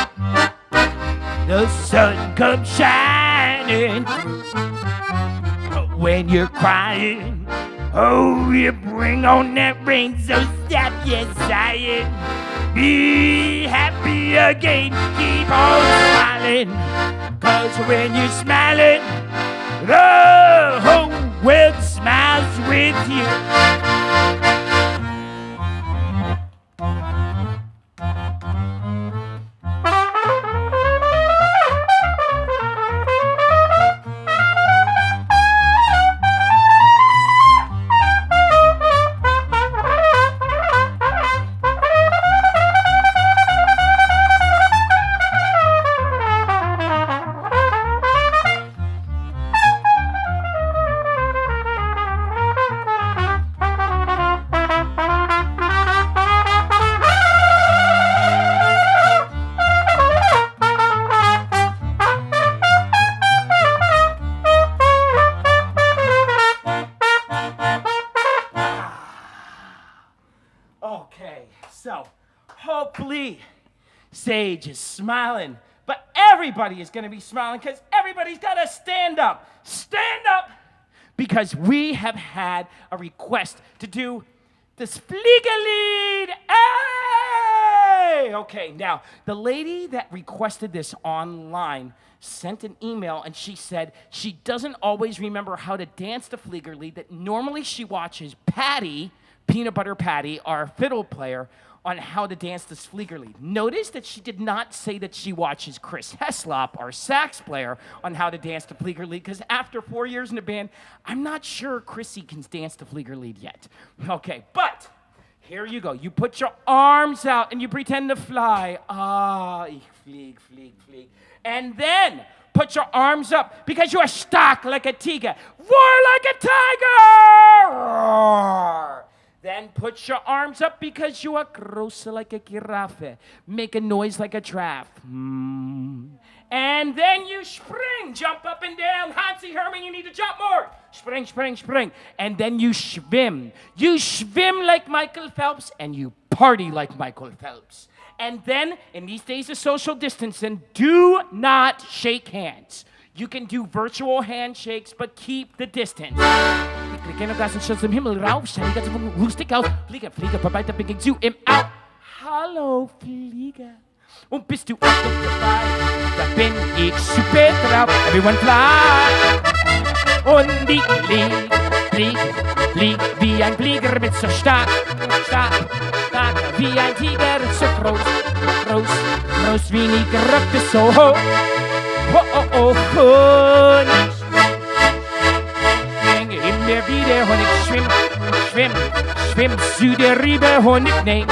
Speaker 1: the sun comes shining through. Oh, when you're crying, oh, you bring on that rain, so stop your sighing. Be happy again, keep on smiling. 'Cause when you're smiling, the whole world smiles with you. So, hopefully, Sage is smiling, but everybody is going to be smiling because everybody's got to stand up. Stand up! Because we have had a request to do this Fliegerlied. Hey! Okay, now, the lady that requested this online sent an email and she said she doesn't always remember how to dance the Fliegerlied, that normally she watches Patty, Peanut Butter Patty, our fiddle player, on how to dance this Fliegerlied. Notice that she did not say that she watches Chris Heslop, our sax player, on how to dance the Fliegerlied, because after 4 years in the band, I'm not sure Chrissy can dance the Fliegerlied yet. Okay, but here you go. You put your arms out and you pretend to fly. Ah, ich flieg, flieg, flieg. And then put your arms up because you are stark like a tiger, roar like a tiger. Roar. Then put your arms up because you are gross like a giraffe. Make a noise like a giraffe. And then you spring, jump up and down. Hansi Herman, you need to jump more. Spring, spring, spring. And then you swim. You swim like Michael Phelps and you party like Michael Phelps. And then, in these days of social distancing, do not shake hands. You can do virtual handshakes, but keep the distance. Ich klicke noch ganz schön zum Himmel rauf, schau die ganze Rustik auf. Flieger, Flieger, vorbei, da bin ich zu im Au. Hallo, Flieger. Und bist du auch noch dabei? Da bin ich super drauf. Everyone fly. Und ich flieg wie ein Flieger mit so stark, wie ein Tiger, so groß wie nie gerückt ist, so hoch. Oh, ich hänge immer wieder und ich schwimm zu der Rübe und ich nehm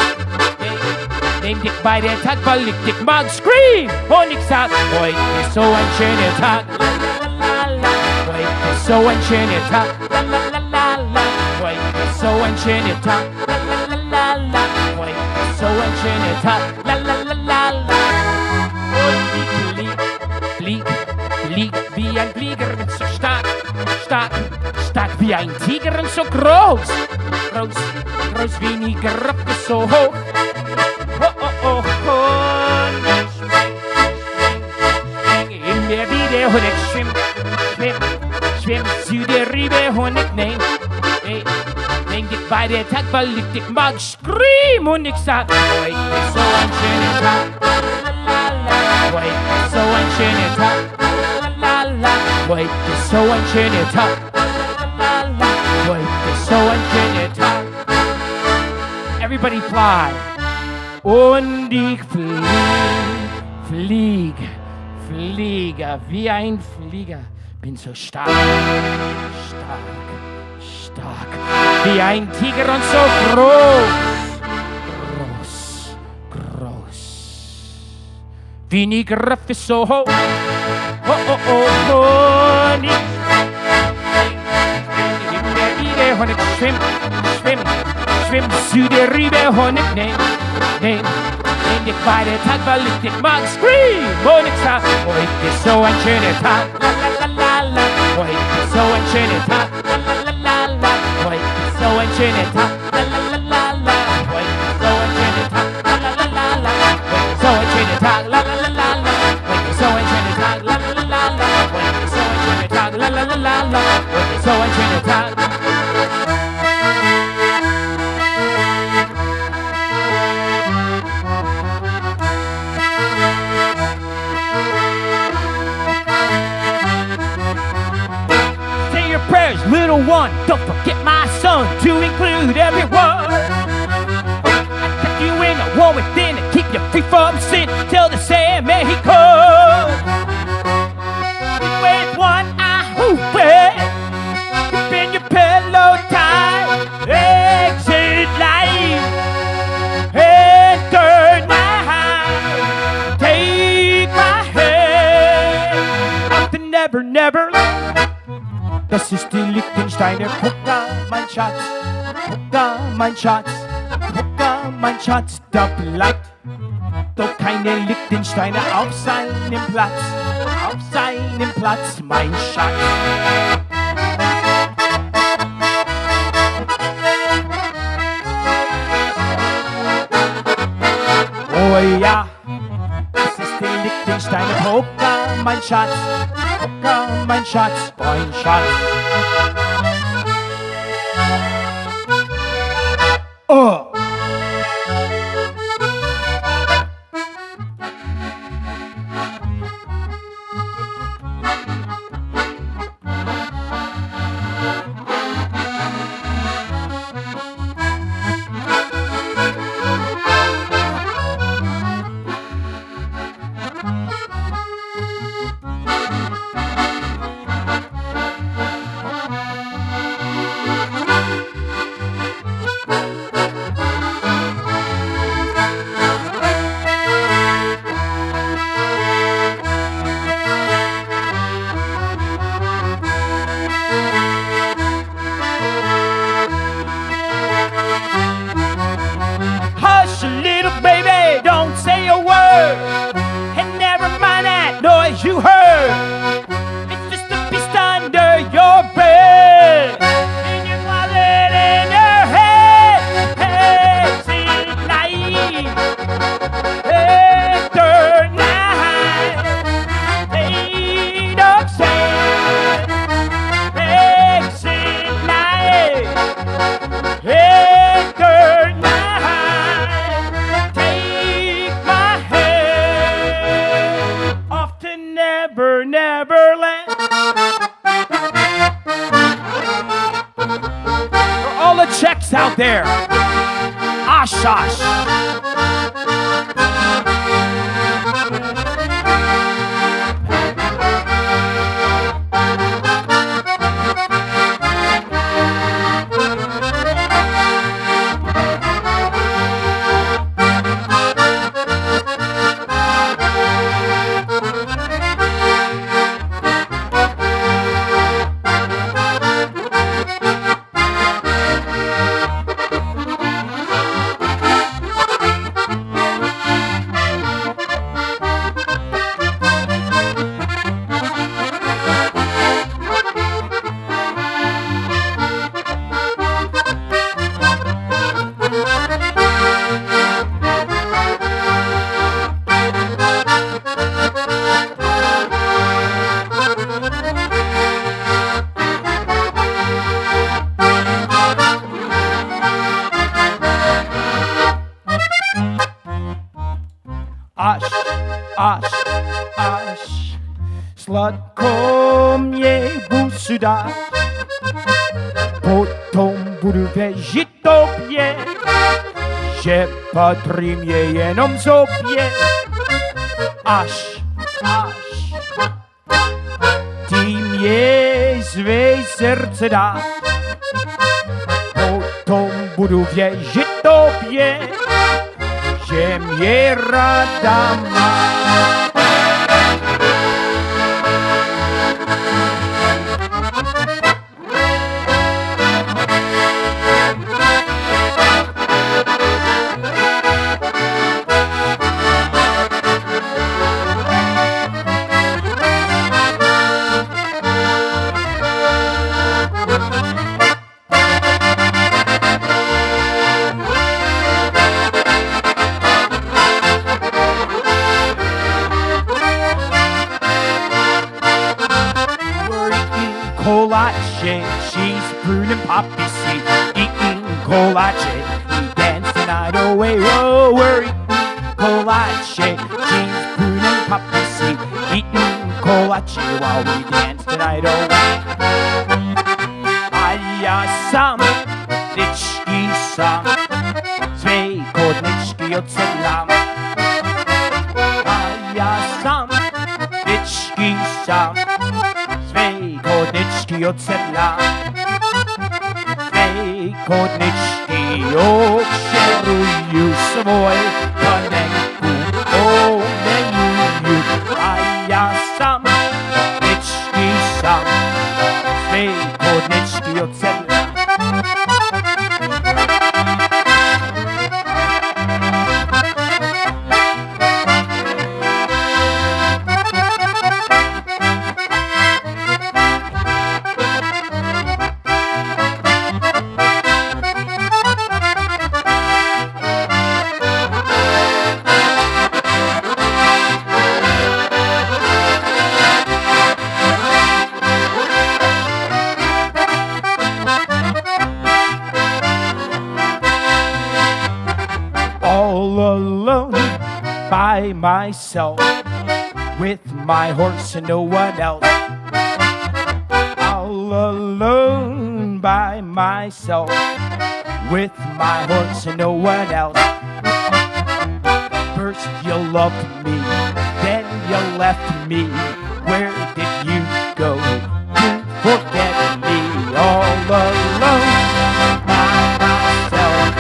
Speaker 1: dich bei der Tag, weil ich dich mag, scream und ich sag, heute ist so ein schöner Tag, heute ist so ein schöner Tag, heute ist so ein schöner Tag, heute ist so ein schöner Tag. La la la la la. Und ich flieg wie ein Flieger und so stark, stark, stark wie ein Tiger und so groß, groß, groß wie nie gerappt ist so hoch. Oh, oh, oh, und ich schwing in mir wieder und ich schwimm zu der Riebe und ich nehm dich bei der Tag, weil ich dich mag, scream und ich sag, heute ist so ein schöner Tag, heute ist so ein schöner Tag, heute ist so ein schöner Tag, heute ist so ein schöner Tag. Everybody fly. Und ich fliege wie ein Flieger, bin so stark, wie ein Tiger und so groß, wie nie Griff ist so hoch, oh, oh, oh, und ich und ich schwimm zu der Riebe und ich nehm dich bei der Tag, weil ich dich mag, scream und ich sag, heute ist so ein schöner Tag, la la la la, heute ist so ein schöner Tag, la la la la, heute ist so ein schöner Tag, la la la la, heute ist so ein schöner Tag, la la la la, heute ist so ein schöner Tag, la la la la, heute ist so ein schöner Tag, la la la la, heute ist so ein schöner Tag, la la la la, heute ist so ein schöner Tag. Little one, don't forget my son, to include everyone. I tuck you in a war within and keep you free from sin till the Sandman he comes. With one eye open, keep in your pillow tight, exit life, enter night, take my hand, up to never, never. Das ist die Liechtensteiner Polka, mein Schatz, Polka, mein Schatz, Polka, mein Schatz. Da bleibt doch keine Liechtensteiner auf seinem Platz, mein Schatz. Oh ja, das ist die Liechtensteiner Polka, mein Schatz. Polka, mein Schatz, mein Schatz. Oh! You heard, it's just a beast under your bed, and your wallet in your head. Exit light, enter night, made of sand. Exit light, enter night, take my hand, off to Never, Neverland. For all the Czechs out there, Ashash. sladko busu dáš, potom budu věřit tobě, že patrím je jenom sobě, až ty mě své srdce dáš, potom budu věřit tobě, že mě ráda máš. She's pruning poppy seed, eating kolache. We dance the night away, oh, we're eating kolache. She's pruning poppy seed, eating kolache while we dance the night away. A já sám vždycky sám své kodničky odsedlám. A já sám vždycky sám kodničky odsedlám, své kodničky okšeruju svoj panenku, omenuju. A já sám, vždycky sám, své kodničky odsedlám. By myself, with my horse and no one else. All alone by myself, with my horse and no one else. First you loved me, then you left me. Where did you go to forget me? All alone by myself,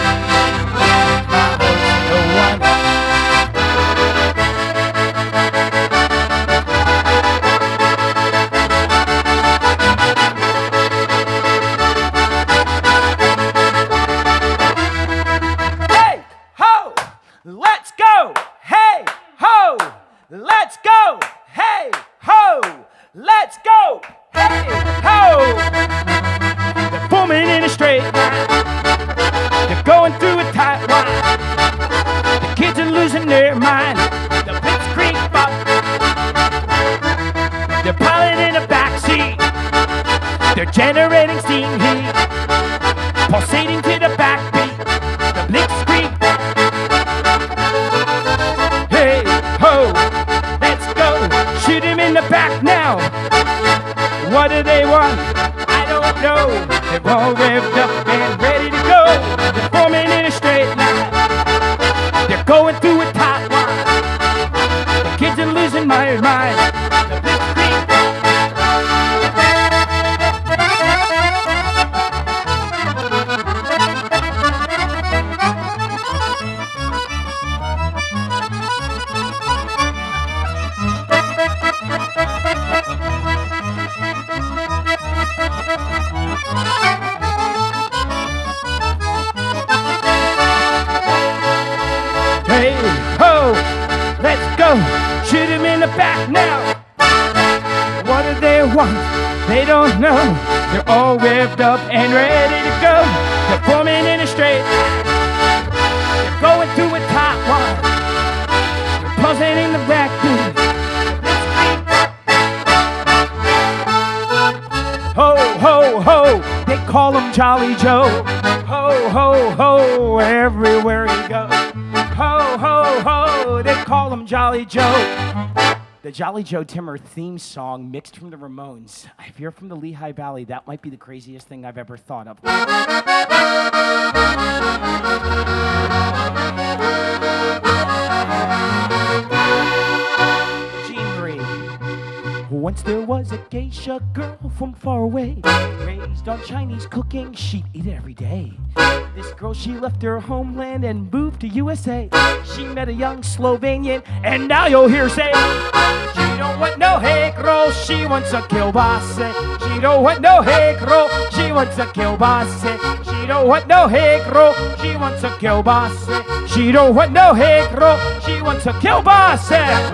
Speaker 1: with my horse and no one else. Let's go! Hey ho! Let's go! Hey ho! Let's go! Hey ho! They're forming in a straight line. They're going through a tight line. The kids are losing their mind. The blitzkrieg bop. They're piling in the backseat. They're generating steam heat, pulsating to the backbeat. The blitzkrieg bop. Hey ho, let's go. Shoot him in the back now. What do they want? I don't know. They're all revved up and ready to go. They're forming in a straight line. They're going through a tight line. The kids are losing my mind. The blitzkrieg. Hey ho, let's go. Shoot him in the back now. What do they want? They don't know. They're all revved up and ready to go. They're forming in a straight line. They're going through a tight one. They're pulsating the backbeat. Ho, ho, ho, they call him Jolly Joe. Ho, ho, ho, everywhere he goes. Ho, ho, ho, they call him Jolly Joe. The Jolly Joe Timmer theme song mixed from the Ramones. If you're from the Lehigh Valley, that might be the craziest thing I've ever thought of. Jean Marie. Once there was a geisha girl from far away, raised on Chinese cooking, she'd eat it every day. This girl, she left her homeland and moved to USA. She met a young Slovenian, and now you'll hear say, she don't want no hegro, she wants a kielbasa. She don't want no hegro, she wants a kielbasa. She don't want no hegro, she wants a kielbasa. She don't want no hegro, she wants a kielbasa.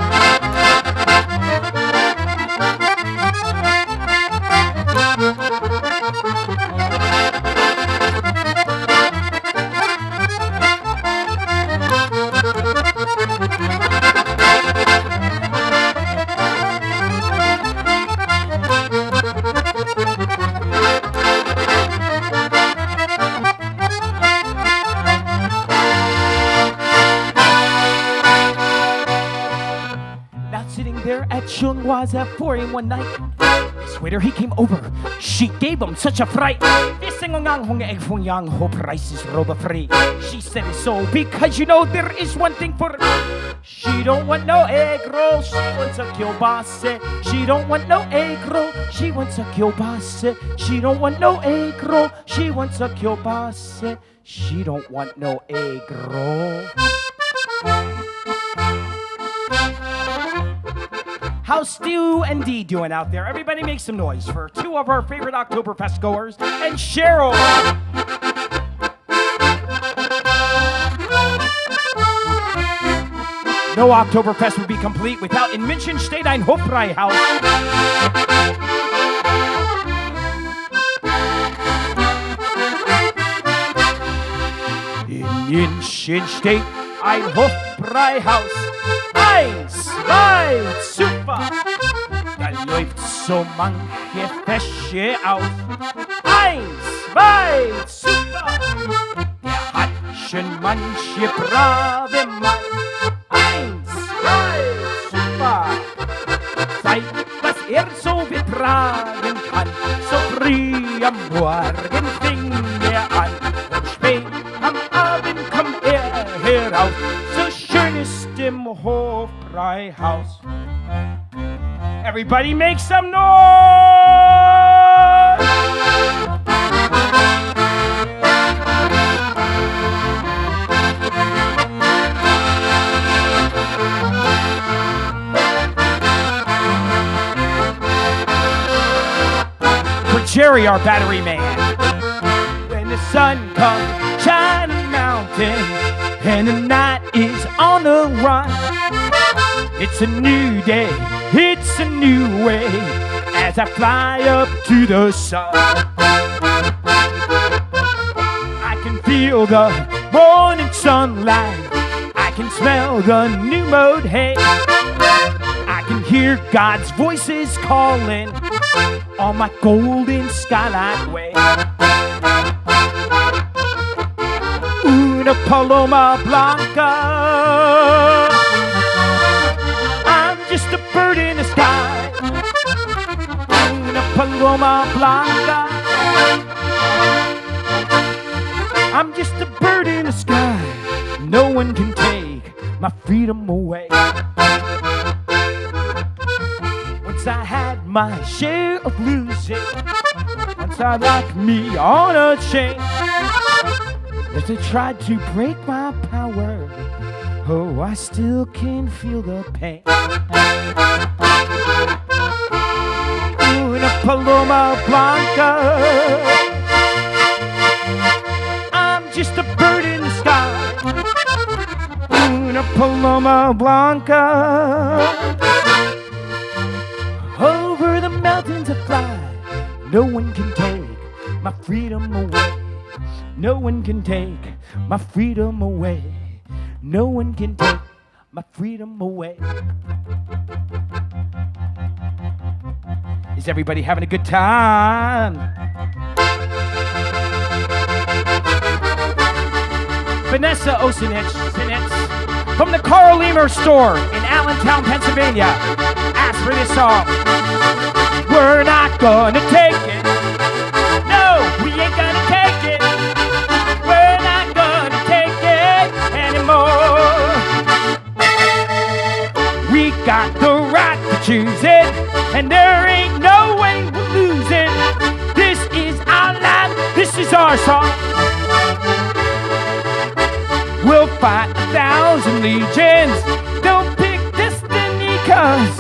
Speaker 1: Was at 4 a.m. one night. This waiter, he came over. She gave him such a fright. Hope rice is roba free. She said it's so because you know there is one thing for she don't want no egg roll, she wants a kielbasa. She don't want no egg roll, she wants a kielbasa. She don't want no egg roll, she wants a kielbasa. She don't want no egg roll. How's Stu and Dee doing out there? Everybody make some noise for two of our favorite Oktoberfest goers and Cheryl. No Oktoberfest would be complete without in München steht ein Hofbräuhaus. In München steht ein Hofbräuhaus. 1, 2, super! Da läuft so manche Fäsche aus. 1, 2, super! Der hat schon manche brave Mann. 1, 2, super! Zeigt, was so betragen kann. So früh am Morgen fing an. Und spät am Abend kommt heraus. So schön ist im Hofbräuhaus. Everybody make some noise! For Jerry, our battery man. When the sun comes shining mountain and the night is on the run, it's a new day, it's a new way as I fly up to the sun. I can feel the morning sunlight, I can smell the new mowed hay, I can hear God's voices calling on my golden skylight way. Una paloma blanca, I'm just a bird in the sky. Una paloma blanca, I'm just a bird in the sky. No one can take my freedom away. Once I had my share of losing, once I locked me on a chain. As they tried to break my power, oh, I still can feel the pain. Una paloma blanca, I'm just a bird in the sky. Una paloma blanca, over the mountains I fly. No one can take my freedom away. No one can take my freedom away. No one can take my freedom away. Is everybody having a good time? Vanessa Osinich, from the Carl Lemer store in Allentown, Pennsylvania. Ask for this song. We're not gonna take it. No, we ain't gonna take it. We're not gonna take it anymore. We got the right to choose it, and there ain't no way we're losing. This is our life, this is our song. We'll fight 1,000 legions. Don't pick destiny, 'cause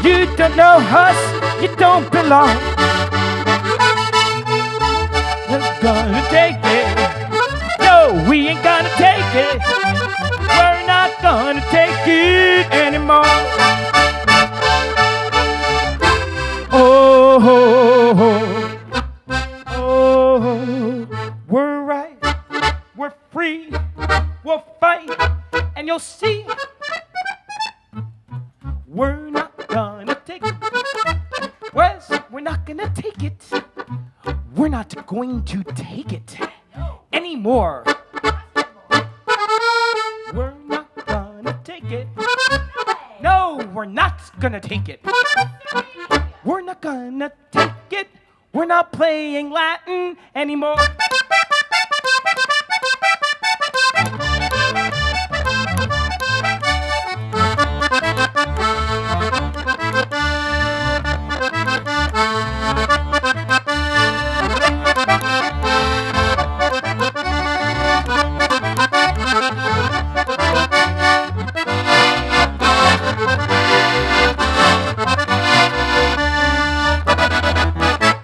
Speaker 1: you don't know us, you don't belong. We're gonna take it. No, we ain't gonna take it. We're not gonna take it anymore. Oh, we're right, we're free, we'll fight, and you'll see. We're not gonna take it. Wes, we're not gonna take it. We're not going to take it anymore. We're not gonna take it. No, we're not gonna take it. We're not gonna take it. We're not playing Latin anymore.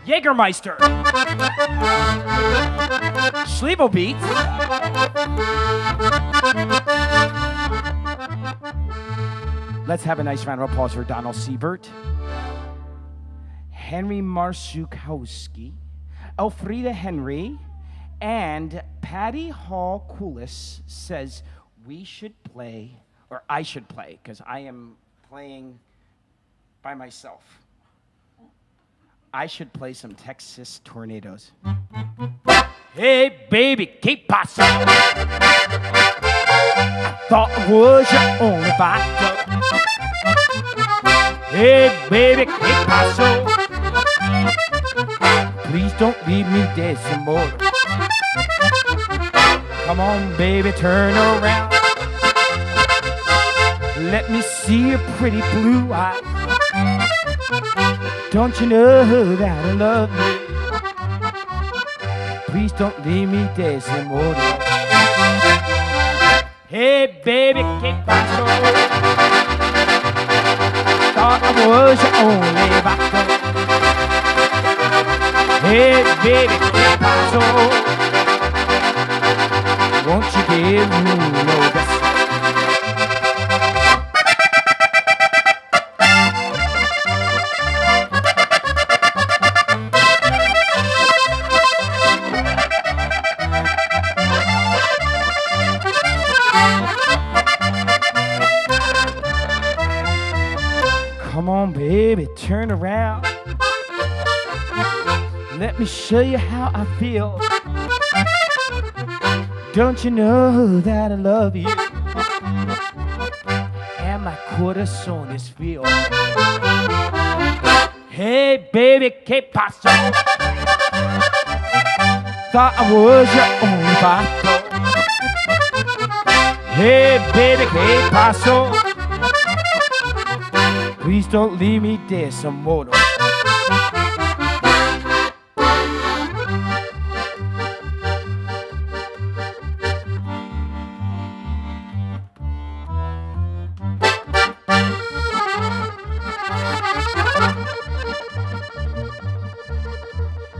Speaker 1: Jägermeister, Schlevelbeat, let's have a nice round of applause for Donald Siebert, Henry Marsukowski, Elfrida Henry, and Patty Hall Coolis says we should play, or I should play, because I am playing by myself. I should play some Texas Tornadoes. Hey, baby, que pasa? I thought it was your only vodka. Hey, baby, que pasa? Please don't leave me dead some more. Come on, baby, turn around. Let me see your pretty blue eyes. Don't you know that I love you? Please don't leave me dead some more. Hey, baby, que pasó? Thought I was your only vodka. Hey, baby, que pasó? Won't you give me no rest? Come on, baby, turn around. Let me show you how I feel. Don't you know that I love you? And my corazón is feel. Hey, baby, que pasa? Thought I was your only vodka. Hey, baby, que pasó? Please don't leave me dead some more.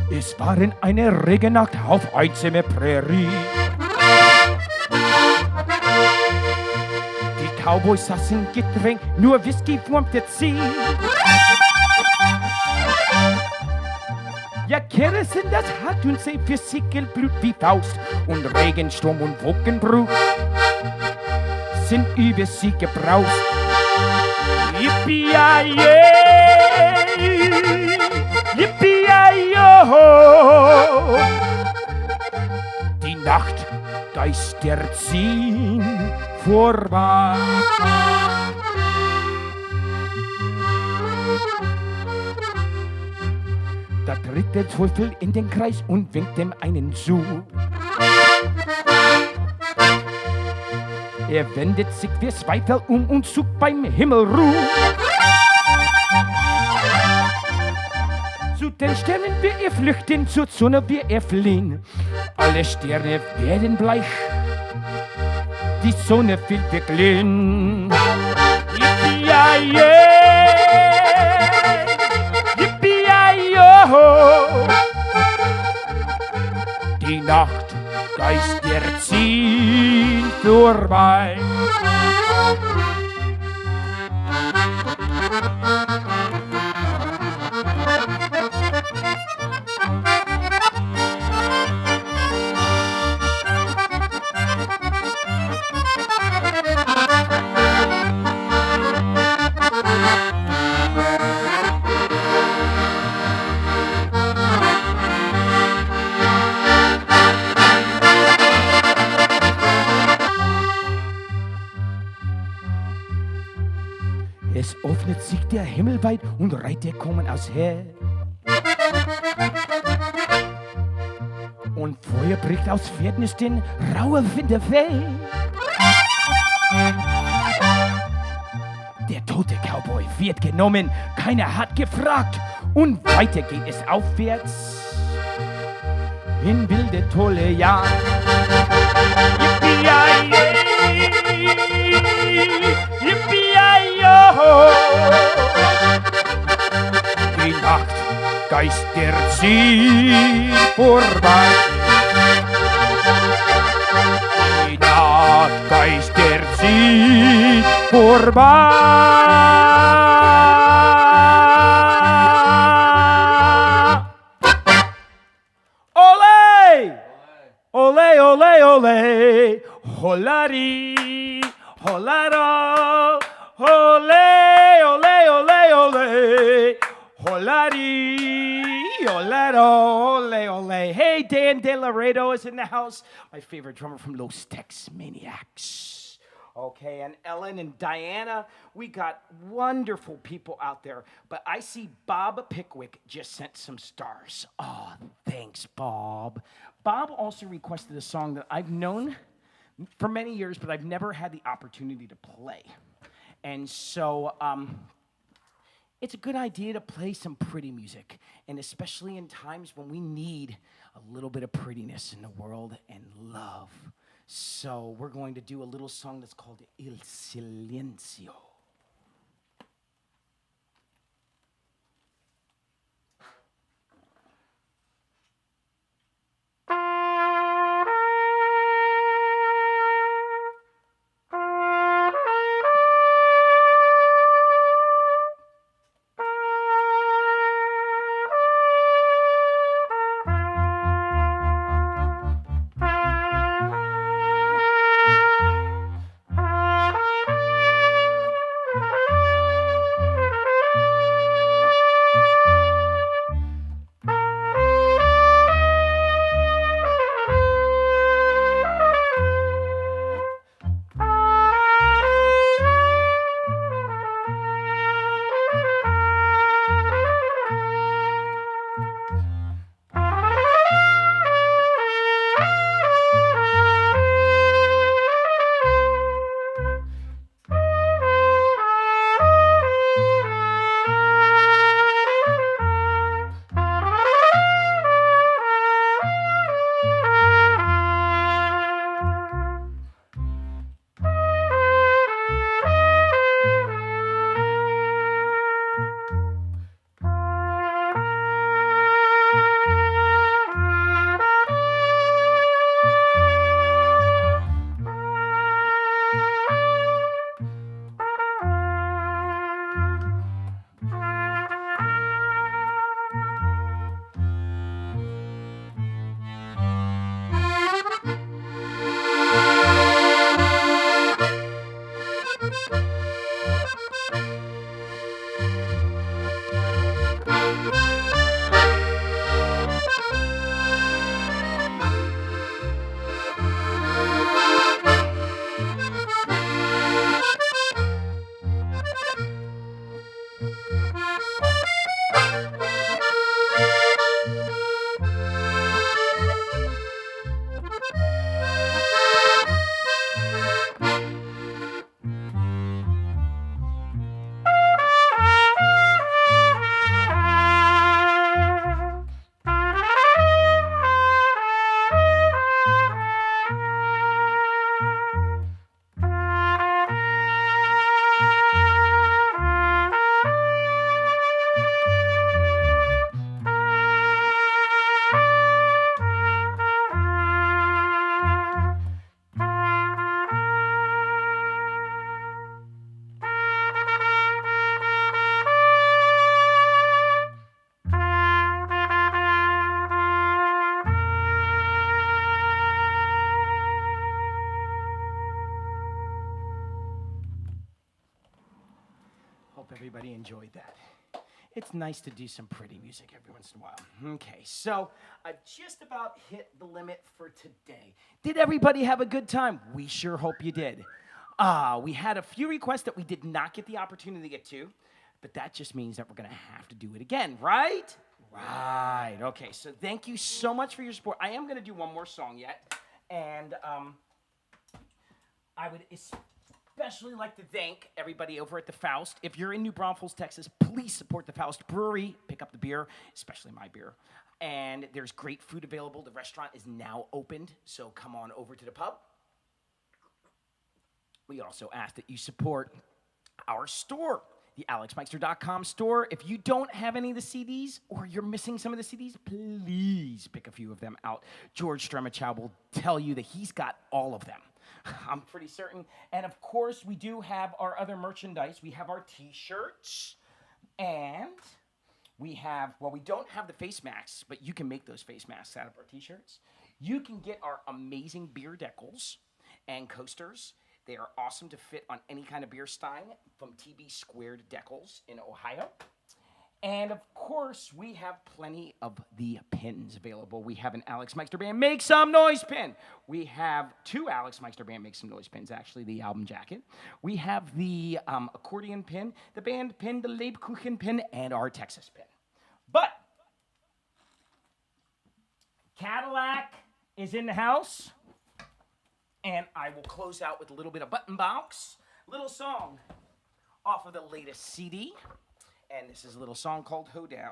Speaker 1: Es war in einer Regennacht auf einsamer Prärie. Die Cowboys saßen gedrängt, nur Whisky wurmte sie. Ja, Kerosin, das hat uns für Sickelblut wie Faust. Und Regensturm und Wogenbruch sind über sie gebraust. Yippie-yay, yippie-yo. Die Nacht geistert ziehen vorbei. Da tritt der Teufel in den Kreis und winkt dem einen zu. Er wendet sich verzweifelt und sucht beim Himmel Ruhe. Zu den Sternen wir er flüchten, zur Sonne wir er fliehen. Alle Sterne werden bleich, die Sonne fehlt wirklich. Yippie-yi-yay, yippie-yi-yo. Die Nacht Geister ziehen vorbei. Es öffnet sich der Himmel weit und Reiter kommen aus her. Und Feuer bricht aus Pferdenisten, raue Winde weh. Der tote Cowboy wird genommen, keiner hat gefragt. Und weiter geht es aufwärts in wilde tolle Jagd. Yippie-yi-yay, yippie-yi-yo. Die Nacht Geister ziehen vorbei. Die Nacht Geister ziehen vorbei. Ole, ole, ole, holari, holaro, ole, ole, ole, ole, holari, olero, ole, ole. Hey, Dan De Laredo is in the house. My favorite drummer from Los Tex Maniacs. Okay, and Ellen and Diana, we got wonderful people out there. But I see Bob Pickwick just sent some stars. Oh, thanks, Bob. Bob also requested a song that I've known for many years, but I've never had the opportunity to play. And so it's a good idea to play some pretty music, and especially in times when we need a little bit of prettiness in the world and love. So we're going to do a little song that's called Il Silenzio. it's nice to do some pretty music every once in a while. Okay, so I've just about hit the limit for today. Did everybody have a good time? We sure hope you did. We had a few requests that we did not get the opportunity to get to, but that just means that we're going to have to do it again, right? Right. Okay, so thank you so much for your support. I am going to do one more song yet, and I would especially like to thank everybody over at the Faust. If you're in New Braunfels, Texas, please support the Faust Brewery. Pick up the beer, especially my beer. And there's great food available. The restaurant is now opened, so come on over to the pub. We also ask that you support our store, the alexmeixner.com store. If you don't have any of the CDs or you're missing some of the CDs, please pick a few of them out. George Stremichow will tell you that he's got all of them. I'm pretty certain. And of course, we do have our other merchandise. We have our t-shirts, and we have, well, we don't have the face masks, but you can make those face masks out of our t-shirts. You can get our amazing beer decals and coasters. They are awesome to fit on any kind of beer stein from TB Squared Decals in Ohio. And of course, we have plenty of the pins available. We have an Alex Meixner Band Make Some Noise pin. We have two Alex Meixner Band Make Some Noise pins, actually, the album jacket. We have the accordion pin, the band pin, the Lebkuchen pin, and our Texas pin. But Cadillac is in the house, and I will close out with a little bit of Button Box, little song off of the latest CD. And this is a little song called Hoedown.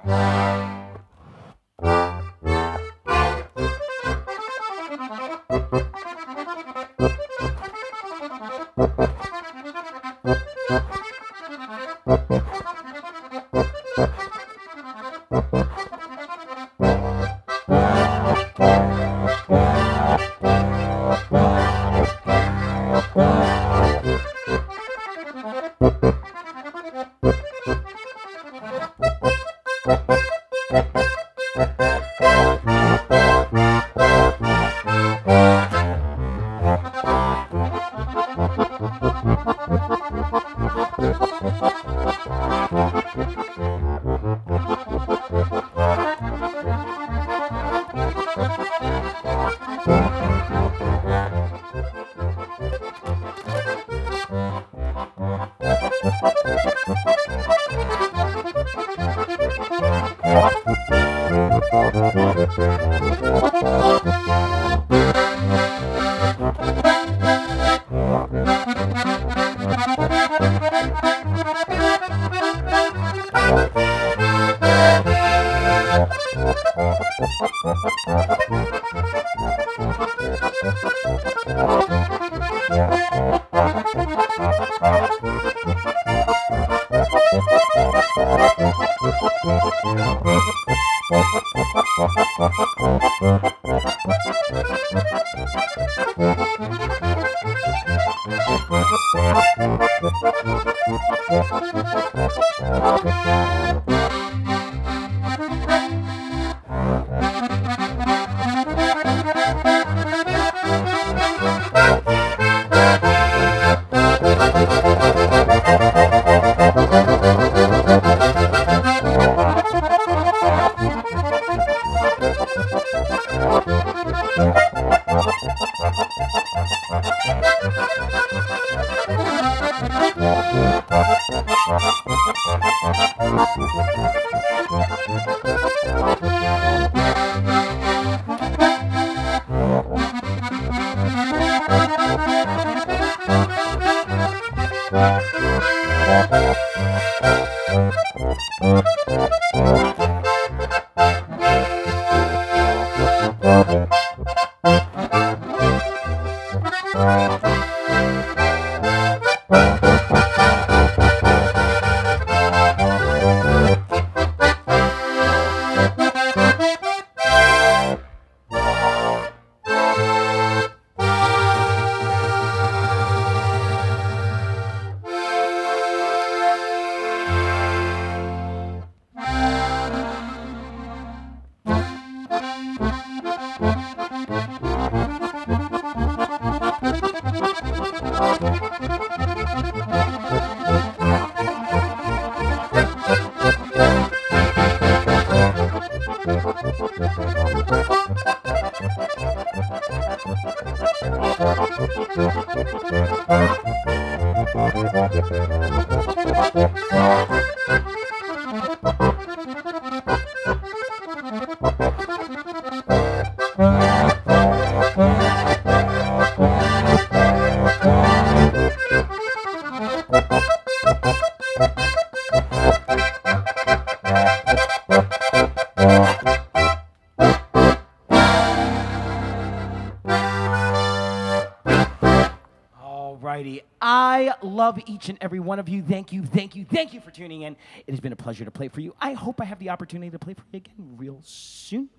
Speaker 1: Alrighty. I love each and every one of you. Thank you, thank you, thank you for tuning in. It has been a pleasure to play for you. I hope I have the opportunity to play for you again real soon.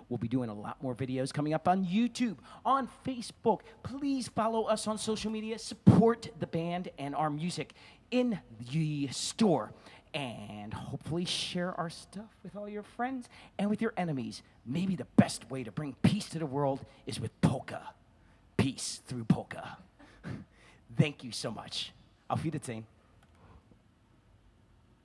Speaker 1: We'll be doing a lot more videos coming up on YouTube, on Facebook. Please follow us on social media. Support the band and our music in the store. And hopefully share our stuff with all your friends and with your enemies. Maybe the best way to bring peace to the world is with polka. Peace through polka. Thank you so much. Auf Wiedersehen.